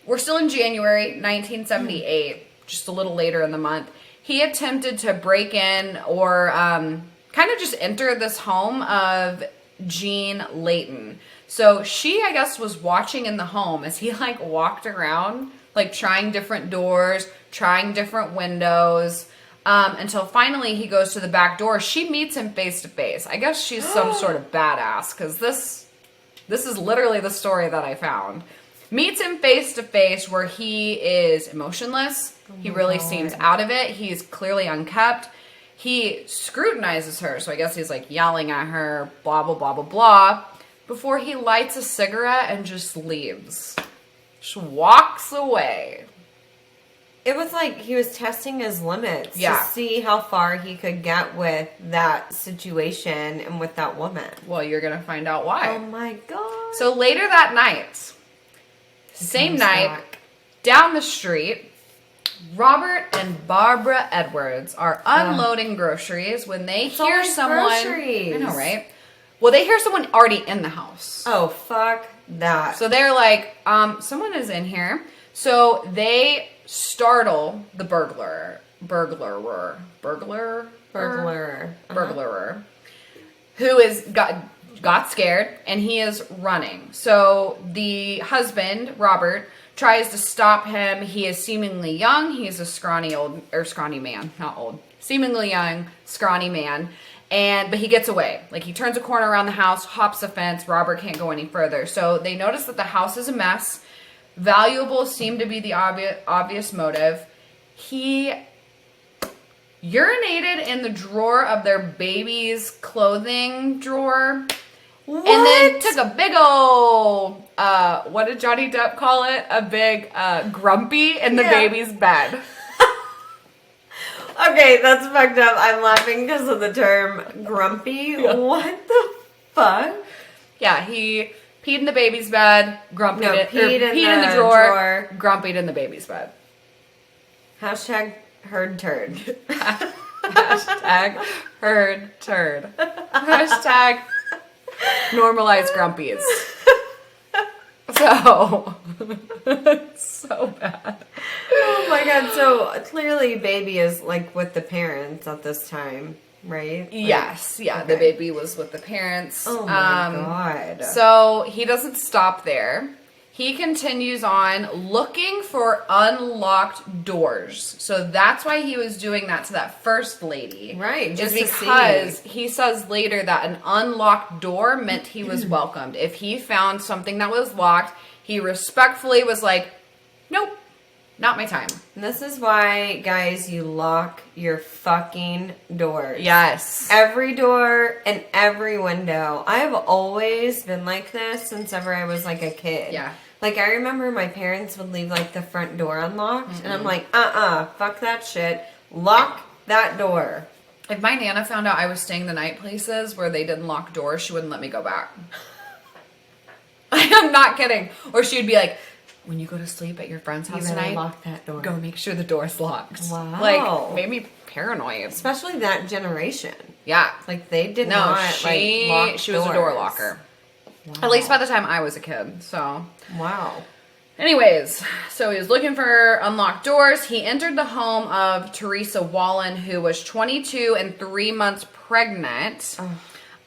we're still in January 1978, just a little later in the month. He attempted to break in or kind of just enter this home of Jean Layton. So she, I guess, was watching in the home as he like walked around, like trying different doors, trying different windows, until finally he goes to the back door. She meets him face to face. I guess she's some sort of badass, because this is literally the story that I found. Meets him face to face where he is emotionless. He really seems out of it. He's clearly unkept. He scrutinizes her, so I guess he's like yelling at her, blah, blah, blah, blah, blah, before he lights a cigarette and just leaves. Just walks away. It was like he was testing his limits Yeah. to see how far he could get with that situation and with that woman. Well, you're going to find out why. Oh my God. So later that night, same night, back. down the street, Robert and Barbara Edwards are unloading groceries when they hear always someone. groceries. I know, right? Well, they hear someone already in the house. Oh, fuck that. So they're like, someone is in here. So they startle the burglar, who is got scared, and he is running. So the husband, Robert, tries to stop him. He is seemingly young. He is a scrawny man, not old. Seemingly young, scrawny man. But he gets away. Like, he turns a corner around the house, hops a fence. Robert can't go any further. So they notice that the house is a mess. Valuables seem to be the obvious motive. He urinated in the drawer of their baby's clothing drawer. What? And then took a big old, what did Johnny Depp call it? A big grumpy in the baby's bed. Okay, that's fucked up. I'm laughing because of the term grumpy. Yeah. What the fuck? Yeah, he peed in the baby's bed, peed in the drawer, grumpied in the baby's bed. Hashtag herd turd. Hashtag herd turd. Hashtag normalize grumpies. So, it's so bad. Oh my God. So clearly baby is like with the parents at this time, right? Like, Yes. Yeah. okay. The baby was with the parents. Oh my God. So he doesn't stop there. He continues on looking for unlocked doors. So that's why he was doing that to that first lady. Right, Just just to because see. he says later that an unlocked door meant he was welcomed. If he found something that was locked, he respectfully was like, nope, not my time. And this is why, guys, you lock your fucking doors. Yes. Every door and every window. I've always been like this since ever I was like a kid. Yeah. Like, I remember my parents would leave like the front door unlocked, and I'm like, fuck that shit. Lock that door. If my Nana found out I was staying the night places where they didn't lock doors, she wouldn't let me go back. I'm not kidding. Or she would be like, when you go to sleep at your friend's house tonight, lock that door. go make sure the door's locked. Wow. Like, made me paranoid. Especially that generation. Yeah. Like, they did No, not, she like, lock was a door doors. locker. Wow. At least by the time I was a kid, so. Wow. Anyways, so he was looking for unlocked doors. He entered the home of Teresa Wallen, who was 22 and 3 months pregnant.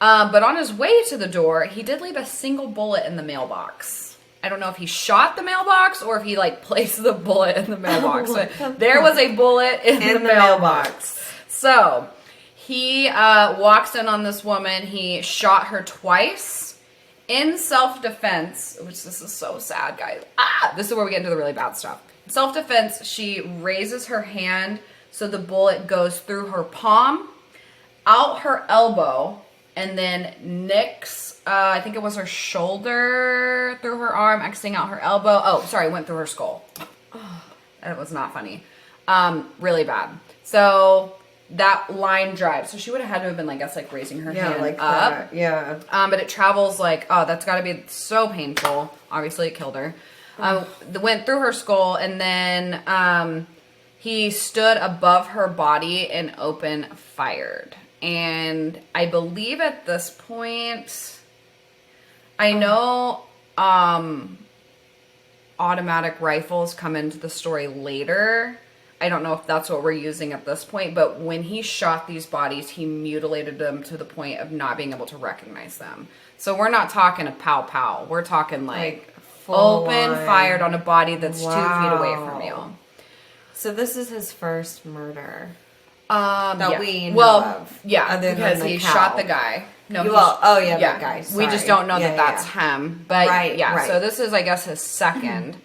But on his way to the door, he did leave a single bullet in the mailbox. I don't know if he shot the mailbox or if he, like, placed the bullet in the mailbox. But there was a bullet in the mailbox. So, he walks in on this woman. He shot her twice. In self-defense, which this is so sad, guys. This is where we get into the really bad stuff. In self-defense, she raises her hand so the bullet goes through her palm, out her elbow, and then nicks, I think it was her shoulder through her arm, exiting out her elbow. Oh, sorry, went through her skull. That was not funny. Really bad. So that line drive. So she would have had to have been, I guess, like raising her hand like up. that. Yeah. But it travels like, that's got to be so painful. Obviously, it killed her. Went through her skull, and then he stood above her and open fired. And I believe at this point, I know automatic rifles come into the story later. I don't know if that's what we're using at this point, but when he shot these bodies, he mutilated them to the point of not being able to recognize them. So we're not talking a pow. We're talking like open fired on a body that's 2 feet away from you. So this is his first murder. We know of. Yeah, because he shot the guy. No, that guy. Sorry. We just don't know that's him. But right. So this is, I guess, his second.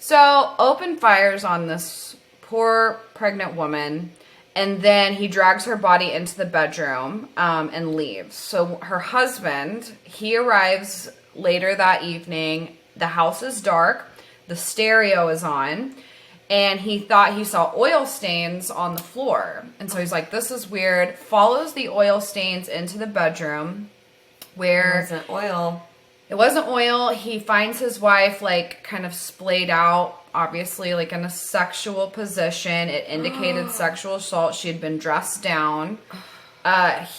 So open fires on this poor pregnant woman, and then he drags her body into the bedroom and leaves. So her husband, he arrives later that evening. The house is dark. The stereo is on. And he thought he saw oil stains on the floor. And so he's like, this is weird. Follows the oil stains into the bedroom where... It wasn't oil. It wasn't oil. He finds his wife, like, kind of splayed out, obviously, like, in a sexual position. It indicated sexual assault. She had been dressed down.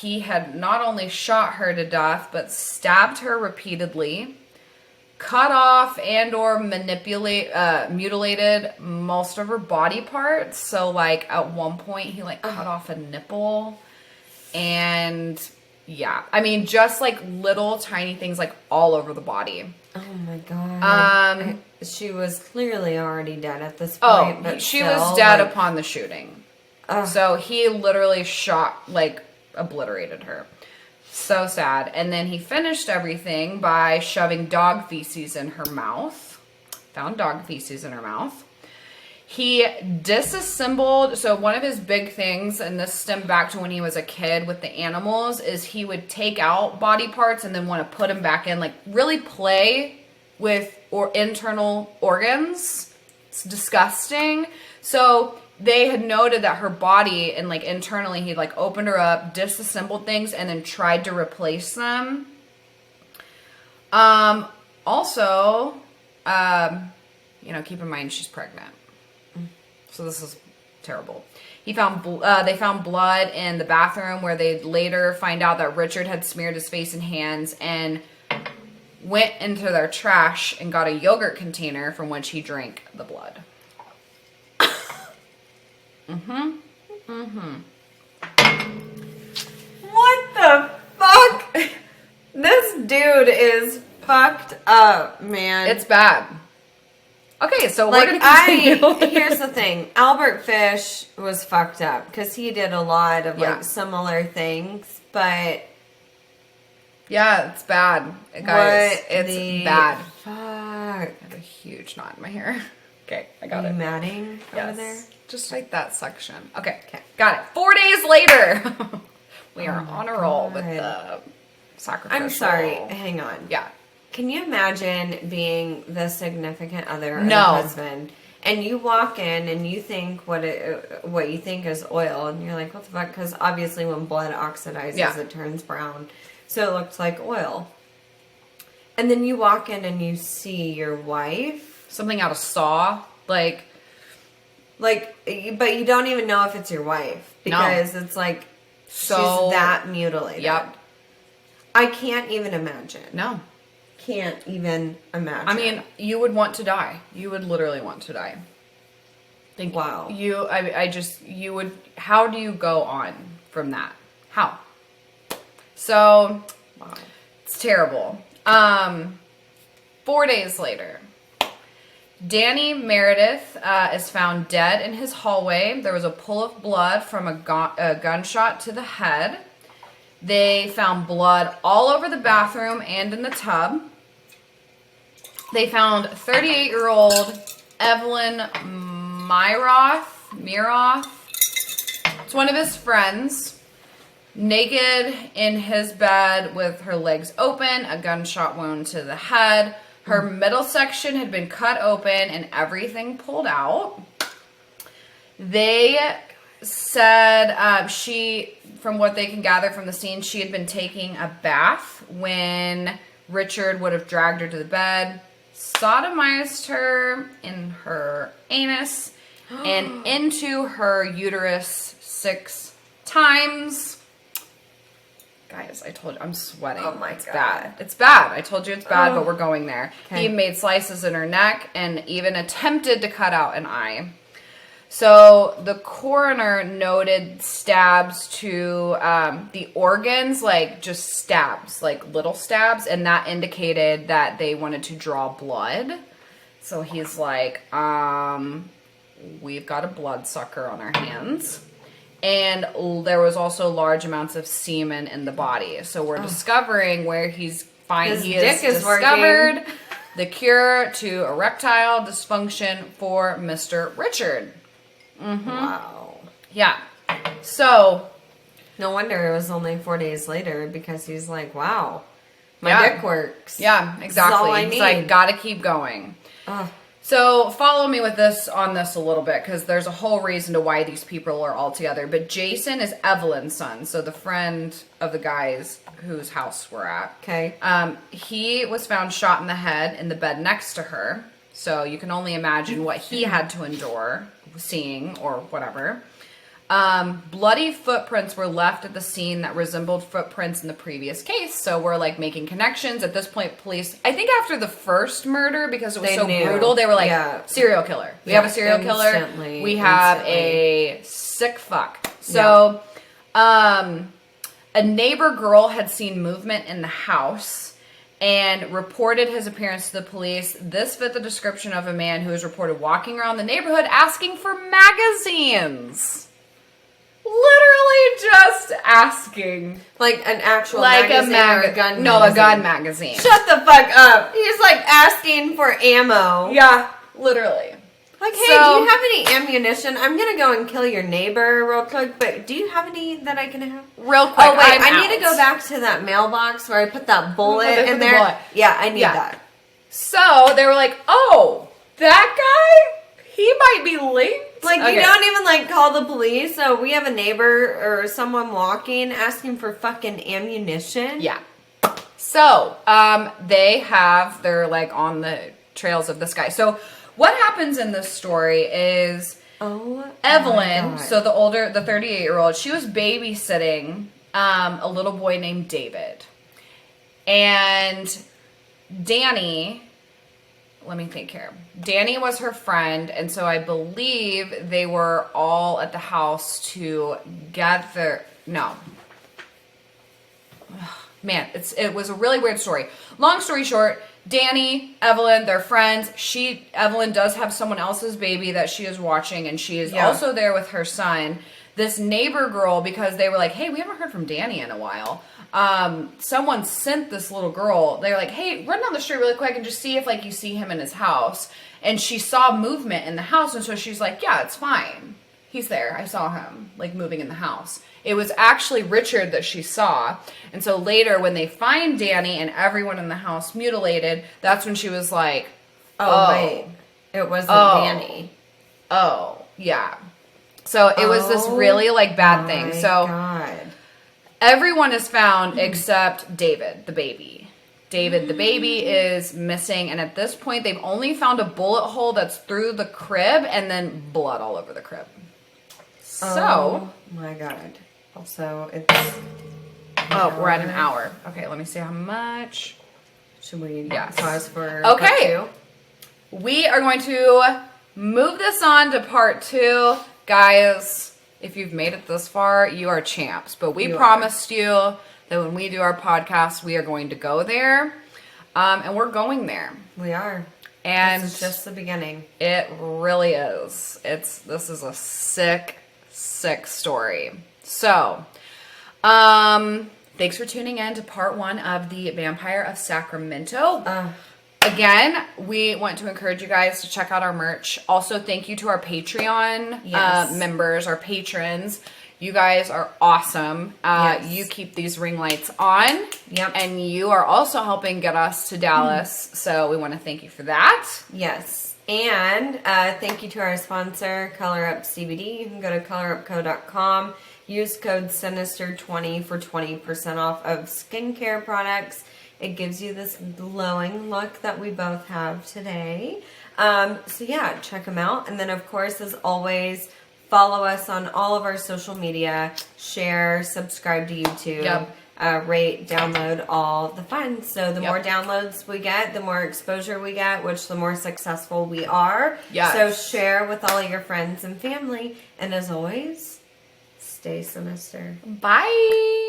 He had not only shot her to death, but stabbed her repeatedly. Cut off and or mutilated most of her body parts. So, like, at one point, he, like, cut off a nipple. And, yeah. I mean, just, like, little tiny things, like, all over the body. Oh, my God. She was clearly already dead at this point. But she was dead upon the shooting. So, he literally shot, like, obliterated her. So sad. And then he finished everything by shoving dog feces in her mouth. Found dog feces in her mouth. He disassembled. So one of his big things, and this stemmed back to when he was a kid with the animals, is he would take out body parts and then want to put them back in. Like really play with internal organs. It's disgusting. So... they had noted that her body and like internally he'd like opened her up, disassembled things, and then tried to replace them. Also, keep in mind she's pregnant. So this is terrible. They found blood in the bathroom where they later find out that Richard had smeared his face and hands and went into their trash and got a yogurt container from which he drank the blood. What the fuck? This dude is fucked up, man. It's bad. Okay, so we're gonna continue. Here's the thing. Albert Fish was fucked up because he did a lot of like similar things, but yeah, it's bad, guys. It's bad. Fuck. I have a huge knot in my hair. Okay, I got it. Are you matting over there? Just like that section. Okay, got it. 4 days later, we are on a roll with the sacrificial. I'm sorry. Hang on. Yeah. Can you imagine being the significant other or the husband, and you walk in and you think what you think is oil, and you're like, what the fuck? Because obviously when blood oxidizes, it turns brown. So it looks like oil. And then you walk in and you see your wife. Something out of Saw. But you don't even know if it's your wife. Because it's like, she's that mutilated. Yep. I can't even imagine. No. Can't even imagine. I mean, you would want to die. You would literally want to die. Wow. You would, how do you go on from that? How? So, wow. It's terrible. 4 days later, Danny Meredith is found dead in his hallway. There was a pool of blood from a gunshot to the head. They found blood all over the bathroom and in the tub. They found 38-year-old Evelyn Miroth. It's one of his friends, naked in his bed with her legs open, a gunshot wound to the head. Her middle section had been cut open and everything pulled out. They said from what they can gather from the scene, she had been taking a bath when Richard would have dragged her to the bed, sodomized her in her anus, and into her uterus 6 times. Guys, I told you, I'm sweating. Oh my God. bad. It's bad. I told you it's bad, but we're going there. Okay. He made slices in her neck and even attempted to cut out an eye. So the coroner noted stabs to the organs, like just stabs, like little stabs, and that indicated that they wanted to draw blood. So he's like, we've got a bloodsucker on our hands. And there was also large amounts of semen in the body. So we're discovering where he has discovered working. the cure to erectile dysfunction for Mr. Richard. Wow. Yeah. So No wonder it was only 4 days later, because he's like, wow, my dick works. yeah, This is exactly. all I He's need. like, gotta keep going. Ugh. So follow me with this on this a little bit, because there's a whole reason to why these people are all together. But Jason is Evelyn's son, so the friend of the guys whose house we're at. Okay. He was found shot in the head in the bed next to her. So you can only imagine what he had to endure seeing or whatever. Bloody footprints were left at the scene that resembled footprints in the previous case. So we're like making connections. At this point, police, I think after the first murder, because it was so brutal, they were like, serial killer. We have a serial killer. We have a sick fuck. So a neighbor girl had seen movement in the house and reported his appearance to the police. This fit the description of a man who was reported walking around the neighborhood asking for magazines. Literally just asking. Like an actual Like magazine or a gun magazine? No, a gun magazine. Shut the fuck up. He's like asking for ammo. Yeah, literally. Like, hey, do you have any ammunition? I'm going to go and kill your neighbor real quick, but do you have any that I can have? Real quick. Oh, wait, I need to go back to that mailbox where I put that bullet in there. Bullet. Yeah, I need that. So they were like, oh, that guy? He might be linked? Like, you don't even, like, call the police. So we have a neighbor or someone walking asking for fucking ammunition. Yeah. So, they're, like, on the trails of this guy. So what happens in this story is Evelyn, so the 38-year-old, she was babysitting a little boy named David. And Danny, let me think here. Danny was her friend, and so I believe they were all at the house together. No. Man, it was a really weird story. Long story short, Danny, Evelyn, they're friends. Evelyn does have someone else's baby that she is watching, and she is also there with her son. This neighbor girl, because they were like, hey, we haven't heard from Danny in a while. Someone sent this little girl. They were like, hey, run down the street really quick and just see if like you see him in his house. And she saw movement in the house, and so she's like, yeah, it's fine. He's there. I saw him like moving in the house. It was actually Richard that she saw. And so later when they find Danny and everyone in the house mutilated, that's when she was like, wait. It wasn't Danny. Oh, yeah. So it was this really like bad thing. So God. Everyone is found except David, the baby. David, the baby, is missing. And at this point, they've only found a bullet hole that's through the crib and then blood all over the crib. So. Oh, my God. Also, it's... we're at an hour. Okay, let me see how much. Should we pause for part 2? We are going to move this on to part 2. Guys, if you've made it this far, you are champs. But we promised you that when we do our podcast, we are going to go there. And we're going there. We are. And this is just the beginning. It really is. This is a sick story. So, thanks for tuning in to part 1 of The Vampire of Sacramento. Again, we want to encourage you guys to check out our merch. Also, thank you to our Patreon members, our patrons. You guys are awesome. You keep these ring lights on. Yep. And you are also helping get us to Dallas. So we want to thank you for that. Yes. And thank you to our sponsor, Color Up CBD. You can go to colorupco.com. Use code SINISTER20 for 20% off of skincare products. It gives you this glowing look that we both have today. So yeah, check them out. And then of course, as always, follow us on all of our social media, share, subscribe to YouTube. Yep. Rate, download, all the fun. So the Yep. more downloads we get, the more exposure we get, which the more successful we are. Yes. So share with all of your friends and family. And as always, stay sinister. Bye.